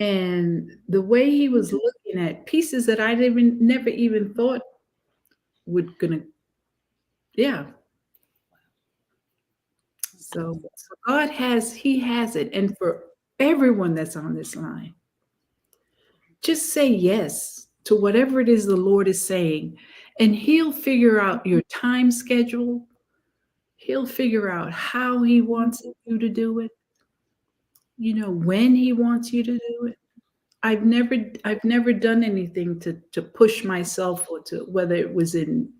S2: And the way he was looking at pieces that I didn't never even thought would gonna, yeah. So God he has it. And for everyone that's on this line, just say yes to whatever it is the Lord is saying, and he'll figure out your time schedule. He'll figure out how he wants you to do it, when he wants you to do it. I've never done anything to push myself, or to, whether it was in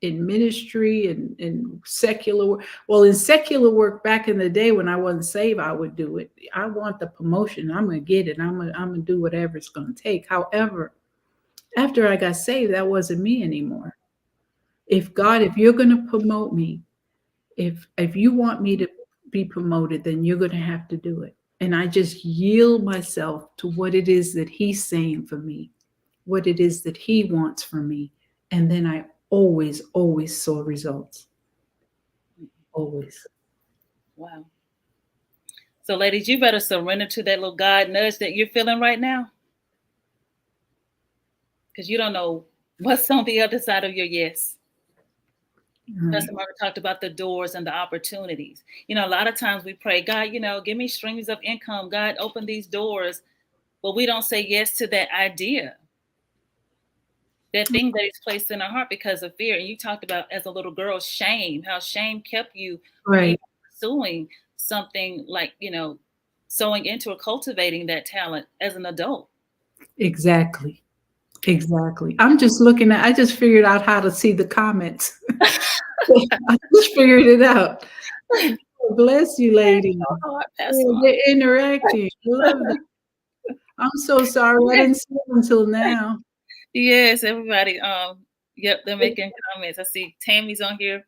S2: ministry and in secular work. Well, in secular work back in the day when I wasn't saved, I would do it. I want the promotion. I'm gonna get it. I'm gonna do whatever it's gonna take. However, after I got saved, that wasn't me anymore. If God, if you're gonna promote me, if you want me to be promoted, then you're going to have to do it. And I just yield myself to what it is that he's saying for me, what it is that he wants for me. And then I always saw results. Always.
S1: Wow. So, ladies, you better surrender to that little God nudge that you're feeling right now, because you don't know what's on the other side of your yes.
S2: Right.
S1: Pastor Margaret talked about the doors and the opportunities. You know, a lot of times we pray, God, give me streams of income. God, open these doors. But we don't say yes to that idea, that thing that is placed in our heart because of fear. And you talked about, as a little girl, shame, how shame kept you from even
S2: Right.
S1: pursuing something like, sowing into or cultivating that talent as an adult.
S2: Exactly. Exactly. I just figured out how to see the comments. I just figured it out. Bless you, lady.
S1: Oh, Pastor
S2: Yeah,
S1: Margaret.
S2: they're interacting. I love that. I'm so sorry. I didn't see them until now.
S1: Yes, everybody. Yep, they're making comments. I see Tammy's on here.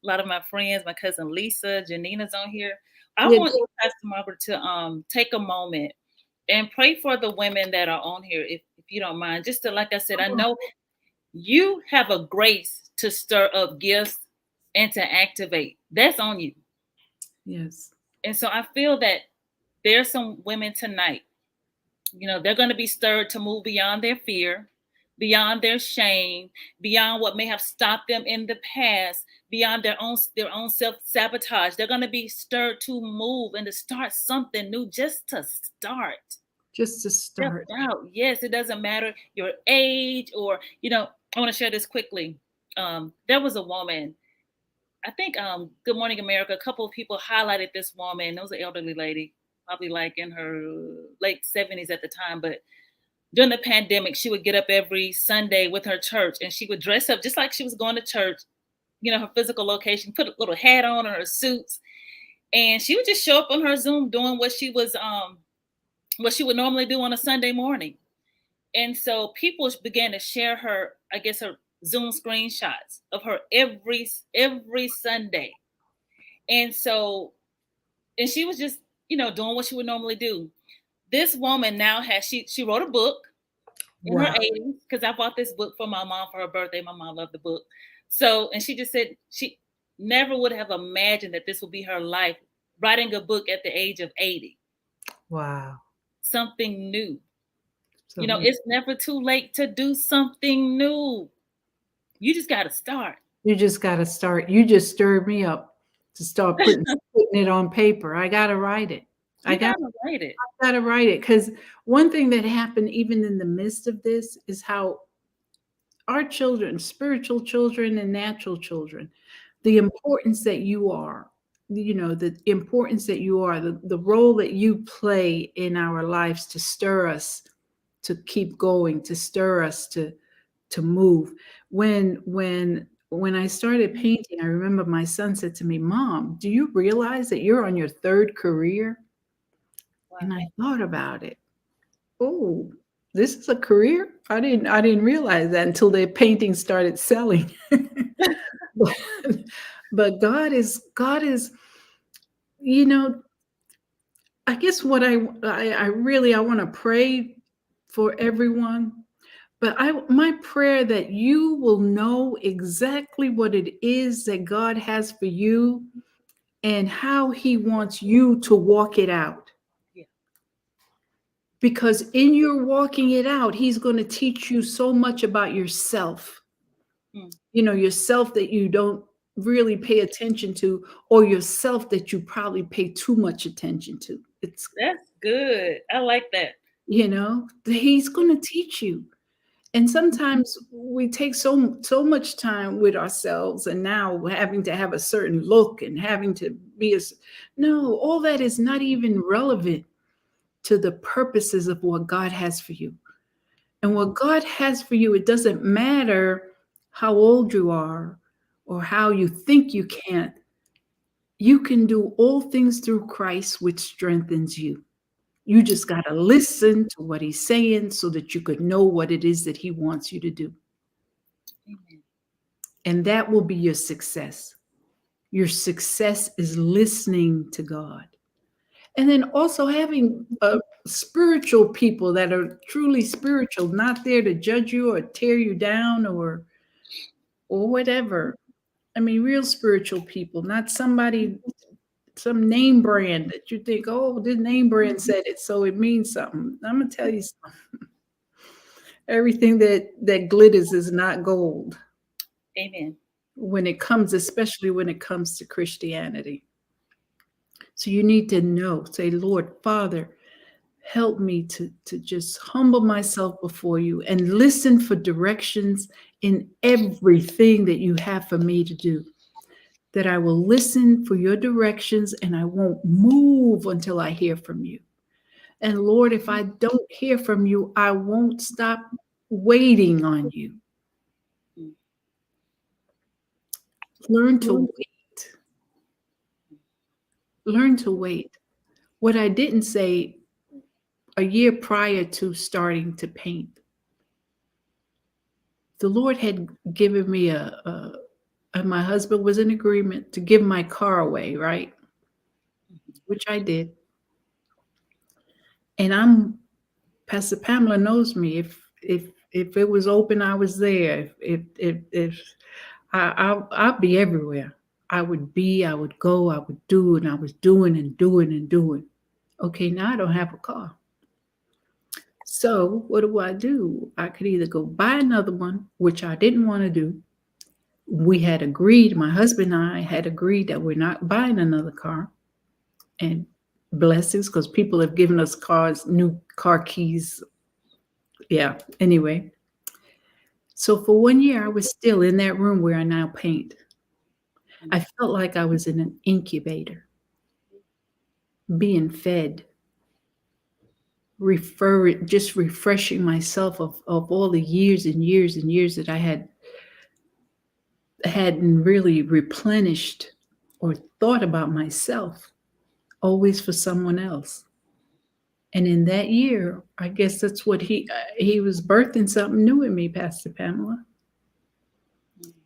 S1: A lot of my friends, my cousin Lisa, Janina's on here. I
S2: Yeah,
S1: want you, Pastor Margaret, to take a moment and pray for the women that are on here, if you don't mind. Just to, like I said, I know you have a grace to stir up gifts and to activate. That's on you.
S2: yes.
S1: And so I feel that there's some women tonight, they're going to be stirred to move beyond their fear, beyond their shame, beyond what may have stopped them in the past, beyond their own self-sabotage. They're going to be stirred to move and to start something new, just to start.
S2: Just to
S1: Step
S2: start.
S1: out. Yes, it doesn't matter your age or, I want to share this quickly. There was a woman, I think, Good Morning America, a couple of people highlighted this woman. It was an elderly lady, probably like in her late 70s at the time. But during the pandemic, she would get up every Sunday with her church and she would dress up just like she was going to church, her physical location, put a little hat on or her suits. And she would just show up on her Zoom doing what she would normally do on a Sunday morning. And so people began to share her, I guess, her Zoom screenshots of her every Sunday. And so, and she was just, doing what she would normally do. This woman now she wrote a book in her
S2: Wow.
S1: 80s, because I bought this book for my mom for her birthday. My mom loved the book. So, and she just said she never would have imagined that this would be her life, writing a book at the age of 80.
S2: Wow.
S1: Something new.
S2: So
S1: It's never too late to do something new. You just got to start.
S2: you just got to start. You just stirred me up to start putting it on paper. I got to write it.
S1: You got to write it.
S2: I got to write it, because one thing that happened even in the midst of this is how our children, spiritual children and natural children, the importance that you are, the importance that you are, the role that you play in our lives to stir us to keep going, to stir us to move. When I started painting, I remember my son said to me, "Mom, do you realize that you're on your third career?"
S1: Wow.
S2: And I thought about it. Oh, this is a career? I didn't realize that until the painting started selling. but, but God is, you know, I guess what I really I want to pray for everyone. But my prayer that you will know exactly what it is that God has for you and how he wants you to walk it out.
S1: Yeah.
S2: Because in your walking it out, he's going to teach you so much about yourself. Yourself that you don't really pay attention to, or yourself that you probably pay too much attention to.
S1: That's good. I like that.
S2: He's going to teach you. And sometimes we take so much time with ourselves, and now having to have a certain look and having to be no, all that is not even relevant to the purposes of what God has for you. And what God has for you, it doesn't matter how old you are or how you think you can't. You can do all things through Christ, which strengthens you. You just got to listen to what he's saying so that you could know what it is that he wants you to do.
S1: Amen.
S2: And that will be your success. Your success is listening to God. And then also having spiritual people that are truly spiritual, not there to judge you or tear you down or whatever. I mean, real spiritual people, not somebody, some name brand that you think, oh, this name brand said it, so it means something. I'm gonna tell you something. Everything that glitters is not gold
S1: Amen.
S2: when it comes, especially when it comes to Christianity. So you need to know, say, Lord, Father, help me to just humble myself before you and listen for directions in everything that you have for me to do. That I will listen for your directions and I won't move until I hear from you. And Lord, if I don't hear from you, I won't stop waiting on you. Learn to wait. Learn to wait. What I didn't say a year prior to starting to paint, the Lord had given me and my husband was in agreement to give my car away, right? Which I did. And Pastor Pamela knows me. If it was open, I was there. If I'll be everywhere. I would go, I would do, and I was doing and doing and doing. Okay, now I don't have a car. So what do? I could either go buy another one, which I didn't want to do. We had agreed, my husband and I had agreed that we're not buying another car. And blessings, because people have given us cars, new car keys. Yeah, anyway. So for 1 year, I was still in that room where I now paint. I felt like I was in an incubator, being fed, just refreshing myself of all the years and years and years that I hadn't really replenished or thought about myself, always for someone else. And in that year, I guess that's what he was birthing something new in me, Pastor Pamela.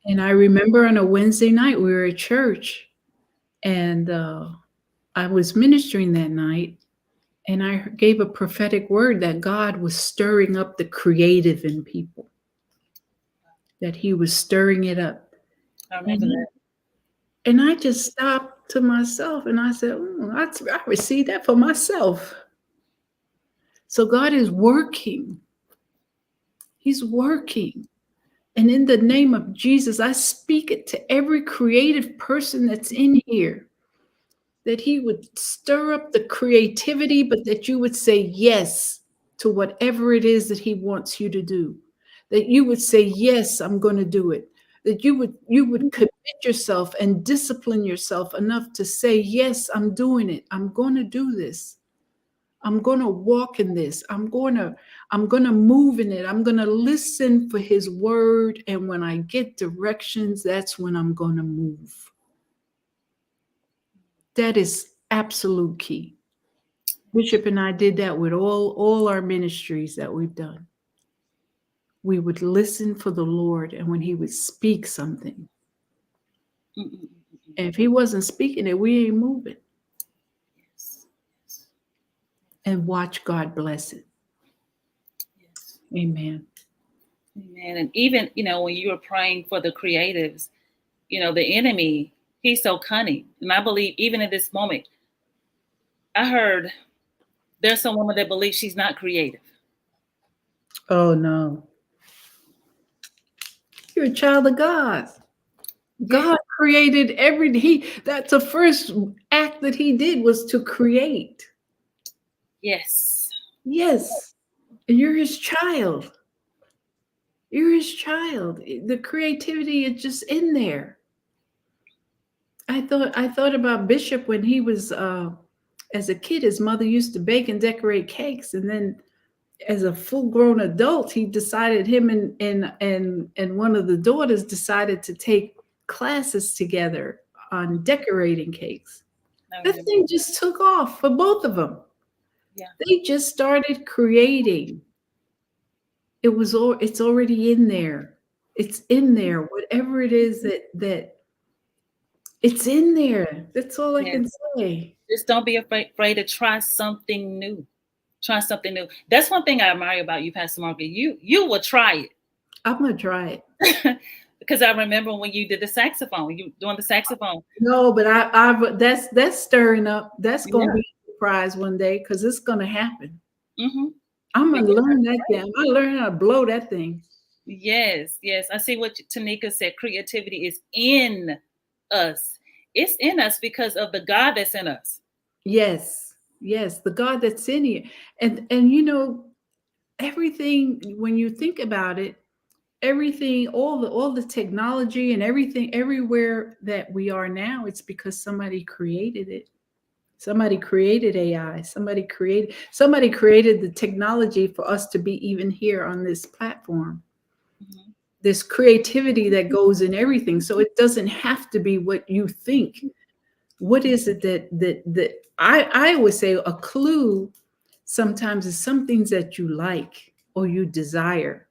S2: And I remember on a Wednesday night, we were at church, and I was ministering that night, and I gave a prophetic word that God was stirring up the creative in people, that he was stirring it up.
S1: I remember that.
S2: And I just stopped to myself and I said, I received that for myself. So God is working. He's working. And in the name of Jesus, I speak it to every creative person that's in here, that he would stir up the creativity, but that you would say yes to whatever it is that he wants you to do. That you would say, yes, I'm going to do it. That you would commit yourself and discipline yourself enough to say, yes, I'm doing it. I'm going to do this. I'm going to walk in this. I'm going to move in it. I'm going to listen for his word. And when I get directions, that's when I'm going to move. That is absolute key. Bishop and I did that with all our ministries that we've done. We would listen for the Lord, and when he would speak something, and if he wasn't speaking it, we ain't moving.
S1: Yes.
S2: And watch God bless it.
S1: Yes.
S2: Amen.
S1: Amen. And even, when you were praying for the creatives, the enemy, he's so cunning. And I believe even in this moment, I heard there's some woman that believes she's not creative.
S2: Oh, no. You're a child of God. God created everything. That's the first act that he did, was to create.
S1: Yes.
S2: Yes. And you're his child. You're his child. The creativity is just in there. I thought about Bishop when he was as a kid. His mother used to bake and decorate cakes, and then as a full-grown adult, he decided, him and one of the daughters decided to take classes together on decorating cakes. That thing just took off for both of them.
S1: Yeah.
S2: They just started creating. It's already in there. It's in there. Whatever it is that It's in there. That's all I
S1: Yeah.
S2: can say.
S1: Just don't be afraid to try something new. Try something new. That's one thing I admire about you, Pastor Margaret. You will try
S2: I'm gonna try it.
S1: it. Because I remember when you did the saxophone, you doing the saxophone.
S2: No, but that's stirring up. That's gonna
S1: Yeah.
S2: be a surprise one day because it's gonna happen.
S1: Mm-hmm.
S2: I'm gonna learn that thing. I'm gonna learn how to blow that thing.
S1: Yes, yes. I see what Tanika said. Creativity is in us. It's in us because of the God that's in us.
S2: Yes, yes, the God that's in you, and everything when you think about it, everything, all the technology and everything, everywhere that we are now, it's because somebody created it. Somebody created AI. Somebody created the technology for us to be even here on this platform.
S1: Mhm.
S2: This creativity that goes in everything. So it doesn't have to be what you think. What is it that I always say a clue sometimes is some things that you like or you desire.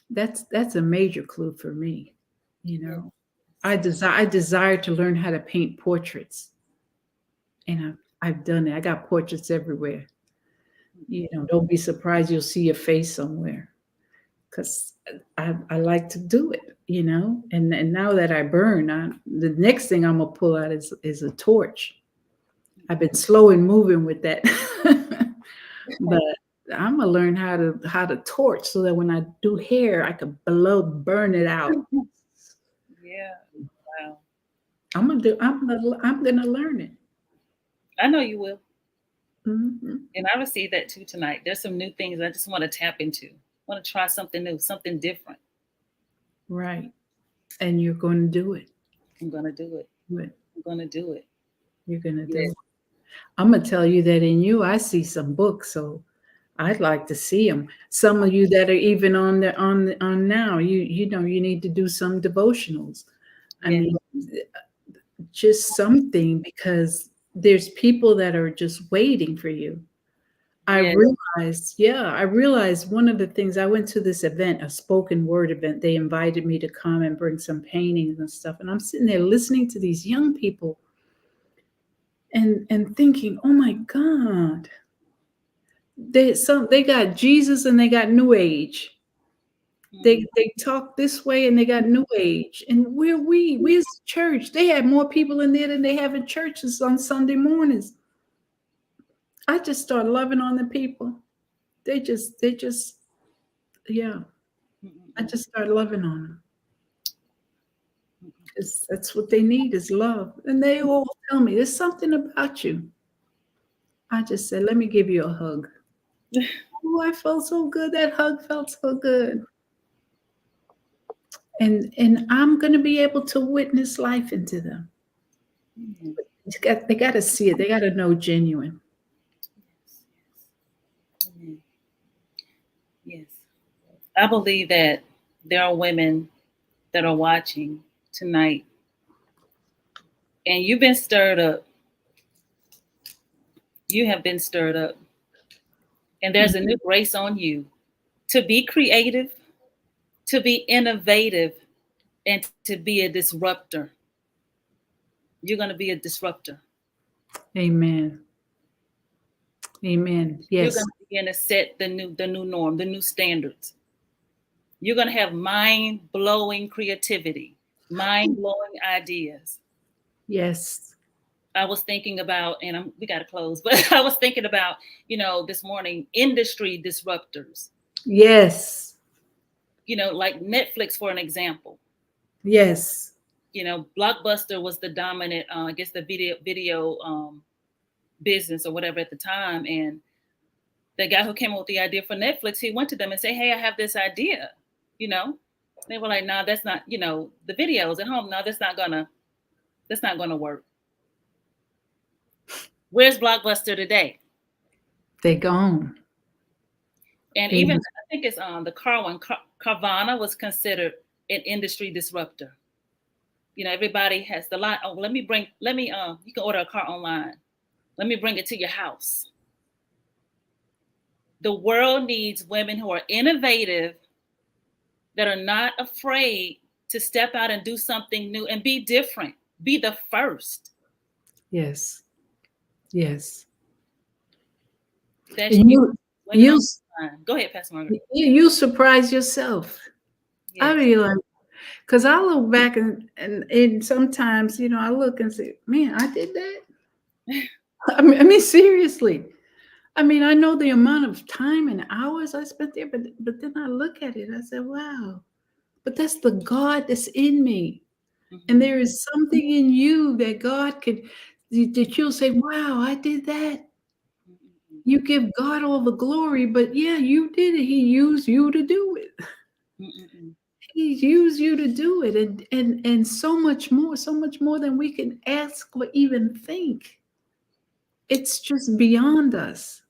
S2: That's a major clue for me. You
S1: Yes.
S2: know, I desire to learn how to paint portraits, and I've done it. I got portraits everywhere. Don't be surprised you'll see a face somewhere because I like to do it. And now that I burn, the next thing I'm gonna pull out is a torch. I've been slow in moving with that, but I'm gonna learn how to torch so that when I do hair, I can burn it out.
S1: Yeah. Wow.
S2: I'm gonna learn it.
S1: I know you will.
S2: Mhm.
S1: And I received that too tonight. There's some new things I just want to tap into. I want to try something new, something different.
S2: Right, and you're going to do it.
S1: I'm gonna do it.
S2: Do it.
S1: I'm gonna do it.
S2: You're gonna do
S1: Yes.
S2: it. I'm gonna tell you that in you, I see some books, so I'd like to see them. Some of you that are even on now, you need to do some devotionals. I
S1: Yeah.
S2: mean, just something because there's people that are just waiting for you.
S1: Yeah.
S2: I realized one of the things I went to this event, a spoken word event. They invited me to come and bring some paintings and stuff. And I'm sitting there listening to these young people and thinking, oh my God, they got Jesus and they got New Age. They talk this way and they got New Age. And we're church. They had more people in there than they have in churches on Sunday mornings. I just started loving on the people. They just yeah. I just started loving on them because that's what they need is love. And they all tell me there's something about you. I just said, let me give you a hug. Oh, I felt so good. That hug felt so good. And I'm gonna be able to witness life into them.
S1: Mhm.
S2: They got to see it. They got to know genuine.
S1: Mhm. Yes. I believe that there are women that are watching tonight and you've been stirred up. You have been stirred up. And there's a new grace on you to be creative, to be innovative, and to be a disruptor. You're going to be a disruptor.
S2: Amen. Amen.
S1: You're
S2: Yes.
S1: going to begin to set the new norm, the new standards. You're going to have mind-blowing creativity, mind-blowing ideas.
S2: Yes.
S1: I was thinking about, and we got to close, but I was thinking about, this morning, industry disruptors,
S2: Yes.
S1: like Netflix, for an example.
S2: Yes.
S1: Blockbuster was the dominant, I guess, the video business or whatever at the time. And the guy who came up with the idea for Netflix, he went to them and said, hey, I have this idea. They were like, no, that's not, the videos at home. No, that's not gonna work. Where's Blockbuster today?
S2: They gone.
S1: And even I think it's the car one. Carvana was considered an industry disruptor. Everybody has the line. Oh, you can order a car online. Let me bring it to your house. The world needs women who are innovative, that are not afraid to step out and do something new and be different. be the first.
S2: Yes. Yes.
S1: That's
S2: And
S1: you waiting
S2: you
S1: on time. Go ahead, Pastor Margaret.
S2: you surprise yourself. I
S1: Yes.
S2: mean, like, because I look back and sometimes, I look and say, man, I did that. I mean, seriously. I mean, I know the amount of time and hours I spent there, but then I look at it, I said, wow, but that's the God that's in me. And
S1: Mhm.
S2: there is something in you that God could, that you'll say, wow, I did that.
S1: Mhm.
S2: You give God all the glory, but yeah, you did it. He used you to do it.
S1: Mhm.
S2: He used you to do it, and so much more than we can ask or even think. It's just beyond us.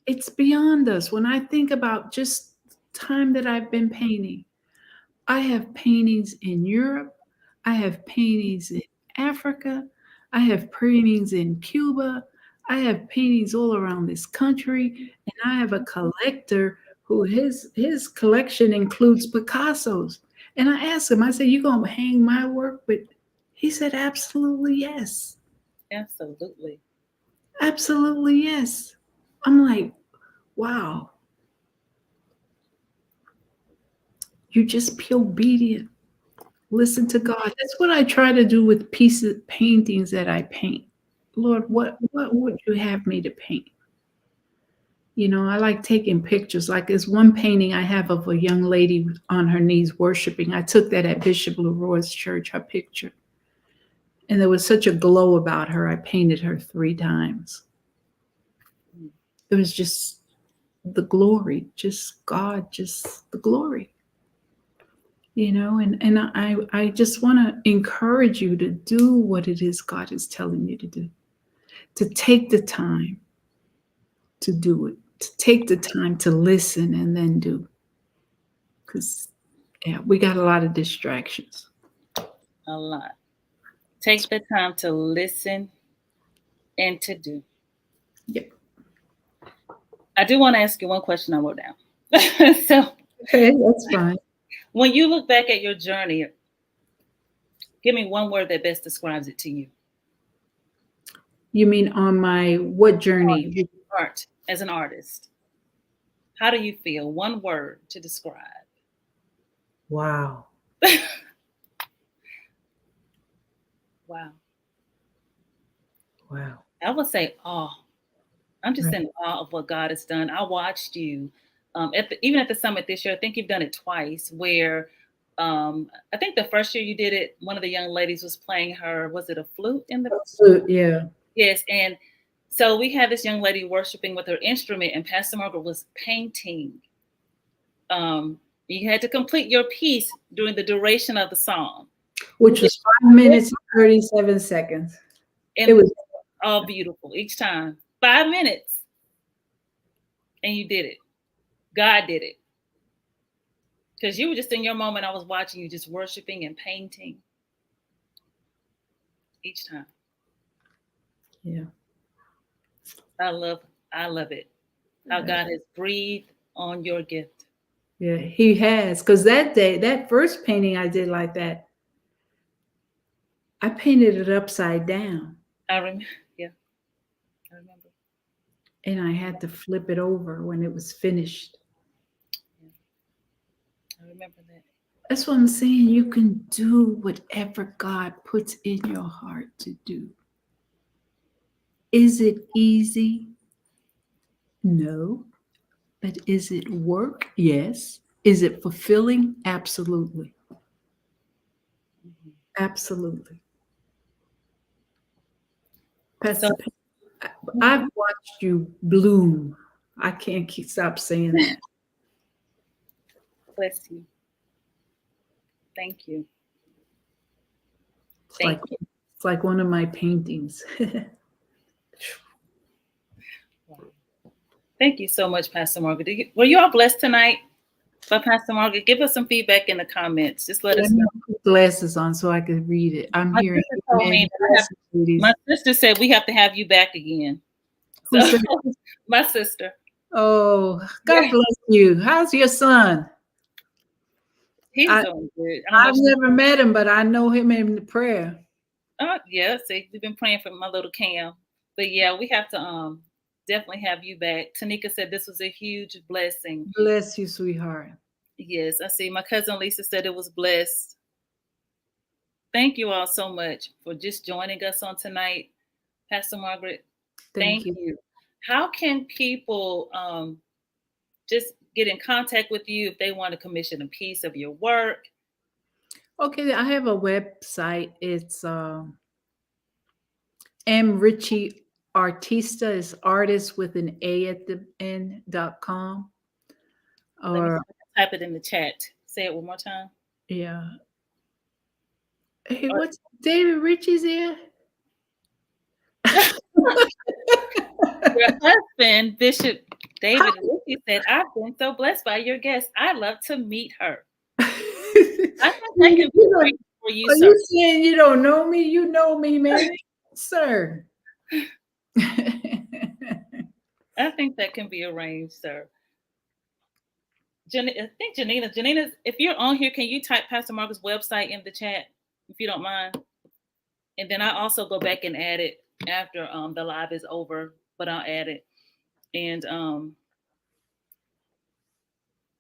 S2: It's beyond us. When I think about just time that I've been painting, I have paintings in Europe. I have paintings in Africa. I have paintings in Cuba. I have paintings all around this country. And I have a collector who his collection includes Picasso's. And I asked him, I said, you gonna hang my work with? He said, absolutely yes.
S1: Absolutely.
S2: Absolutely yes. I'm like, wow, you just be obedient. Listen to God. That's what I try to do with pieces, paintings that I paint. Lord, what would you have me to paint? I like taking pictures. Like there's one painting I have of a young lady on her knees worshiping. I took that at Bishop Leroy's church, her picture. And there was such a glow about her. I painted her 3 times.
S1: Mm.
S2: It was just the glory, just God, just the glory. And I just want to encourage you to do what it is God is telling you to do, to take the time to do it, to take the time to listen and then do. Because, yeah, we got a lot of distractions.
S1: A lot. Take the time to listen and to do.
S2: Yep.
S1: I do want to ask you one question I wrote down. So,
S2: Okay, that's fine.
S1: when you look back at your journey, give me one word that best describes it to you.
S2: You mean on my what journey?
S1: Art as an artist. How do you feel? One word to describe.
S2: Wow.
S1: Wow.
S2: Wow.
S1: I would say awe. I'm just
S2: Right.
S1: in awe of what God has done. I watched you even at the summit this year. I think you've done it twice. Where I think the first year you did it, one of the young ladies was playing her. Was it a flute in the?
S2: Yeah.
S1: Yes, and so we had this young lady worshiping with her instrument, and Pastor Margaret was painting. Um, you had to complete your piece during the duration of the song.
S2: Which was 5 minutes and 37 seconds. It
S1: And
S2: was
S1: all beautiful each time. 5 minutes, and you did it. God did it. Because you were just in your moment. I was watching you just worshiping and painting each time.
S2: yeah.
S1: I love I love it. How God has breathed on your gift.
S2: Yeah, he has. Because that day, that first painting I did like that, I painted it upside down
S1: I remember. Yeah, I remember.
S2: and I had to flip it over when it was finished.
S1: Yeah, I remember that.
S2: That's what I'm saying. You can do whatever God puts in your heart to do. Is it easy? No. But is it work? Yes. Is it fulfilling? Absolutely.
S1: Mhm.
S2: Absolutely.
S1: So
S2: Pastor, I've watched you bloom. I can't stop saying that.
S1: bless you. Thank you.
S2: It's
S1: Thank
S2: like
S1: you.
S2: it's like one of my paintings.
S1: Wow. Thank you so much, Pastor Margaret. Were you all blessed tonight by Pastor Margaret? Give us some feedback in the comments. Just let
S2: Let
S1: us
S2: me
S1: know.
S2: put glasses on so I can read it. I'm
S1: My
S2: hearing
S1: sister told
S2: amen.
S1: me that I have,
S2: Blessings, ladies.
S1: my sister said we have to have you back again.
S2: Who
S1: So
S2: said?
S1: my sister.
S2: Oh, God
S1: Yeah,
S2: bless you. How's your son?
S1: he's
S2: I
S1: doing good. I don't know.
S2: I've never met him, but I know him in the prayer.
S1: Yeah, see, we've been praying for my little Cam. But yeah, we have to definitely have you back. Tanika said this was a huge blessing.
S2: Bless you, sweetheart.
S1: Yes, I see. My cousin Lisa said it was blessed. Thank you all so much for just joining us on tonight. Pastor Margaret,
S2: Thank
S1: thank
S2: you.
S1: you. How can people just get in contact with you if they want to commission a piece of your work?
S2: Okay, I have a website. It's M Richie Artista is artist with an A at the end.com.
S1: Let me
S2: Or
S1: type it in the chat. Say it one more time.
S2: yeah. Hey,
S1: Or-
S2: what's David Richie's here?
S1: Your husband, Bishop David Lucey, said, I've been so blessed by your guest. I'd love to meet her. I think that can be great for you,
S2: Are
S1: sir.
S2: you saying you don't know me? You know me, man. Sir.
S1: I think that can be arranged, sir. I think Janina, if you're on here, can you type Pastor Margaret's website in the chat, if you don't mind? And then I also go back and add it after the live is over, but I'll add it. And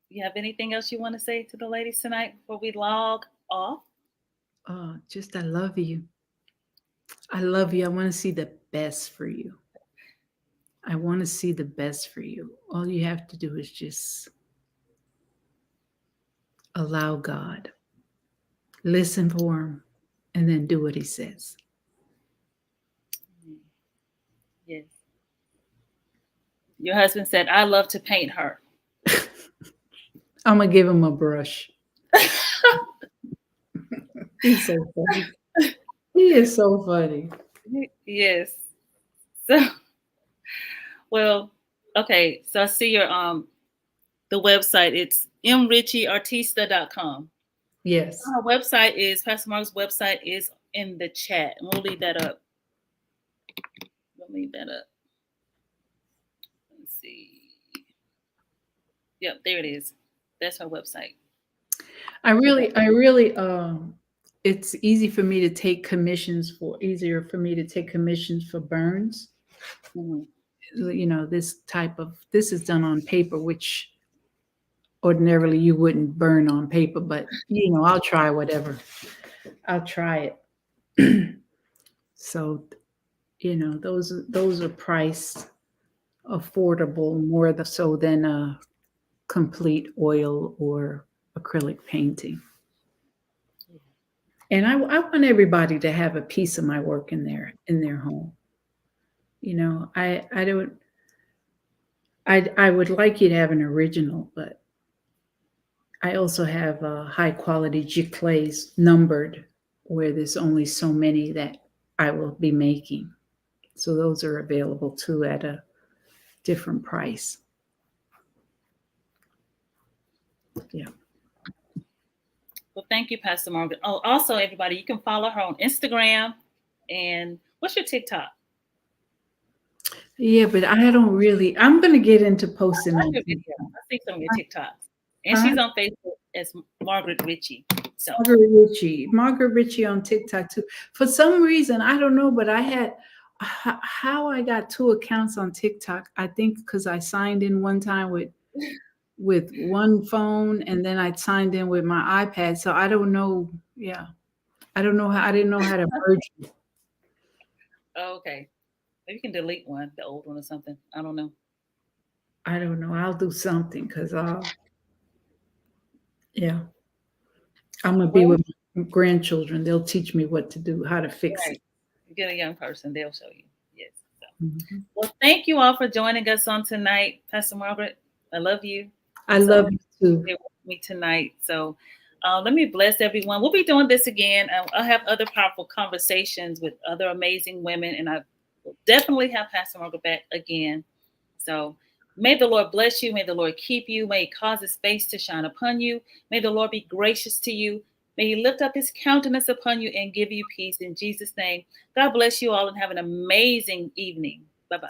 S1: you have anything else you want to say to the ladies tonight before we log off?
S2: Just I love you. I love you. I want to see the best for you. I want to see the best for you. All you have to do is just allow God, listen for him, and then do what he says.
S1: Yes. Your husband said, I love to paint her.
S2: I'm going to give him a brush. He's so funny. He is so funny.
S1: Yes. So, well, okay. So I see your the website. It's mrichieartista.com.
S2: Yes.
S1: Our website is Pastor Mark's website is in the chat. And we'll leave that up. Let's see. Yep, there it is. That's her website.
S2: I really it's easier for me to take commissions for burns.
S1: Mm-hmm.
S2: You know, this is done on paper, which ordinarily you wouldn't burn on paper, but you know, I'll try whatever. I'll try it. So, you know, those are priced affordable more so than a complete oil or acrylic painting. And I want everybody to have a piece of my work in their home. You know, I would like you to have an original, but I also have high quality giclées numbered where there's only so many that I will be making. So those are available too at a different price. Yeah.
S1: Well, thank you, Pastor Margaret. Oh, also, everybody, you can follow her on Instagram. And what's your TikTok?
S2: Yeah, but I don't really. I'm going to get into posting on
S1: TikTok. I see some of your TikToks. And she's on Facebook as Margaret Richey. So
S2: Margaret Richey on TikTok too. For some reason, I don't know, but I had how I got 2 accounts on TikTok. I think because I signed in one time with one phone, and then I signed in with my iPad. So I don't know. Yeah, I don't know how. I didn't know how to merge them.
S1: Oh, okay. Maybe you can delete one, the old one or something. I don't know.
S2: I'll do something because yeah. I'm gonna be with my grandchildren. They'll teach me what to do, how to fix it.
S1: You get a young person, they'll show you. Yes. So. Well, thank you all for joining us on tonight, Pastor Margaret. I love you.
S2: I love you too.
S1: Here with me tonight. So let me bless everyone. We'll be doing this again. I'll have other powerful conversations with other amazing women, and I will definitely have Pastor Margaret back again. So may the Lord bless you. May the Lord keep you. May he cause his face to shine upon you. May the Lord be gracious to you. May he lift up his countenance upon you and give you peace in Jesus' name. God bless you all and have an amazing evening. Bye-bye.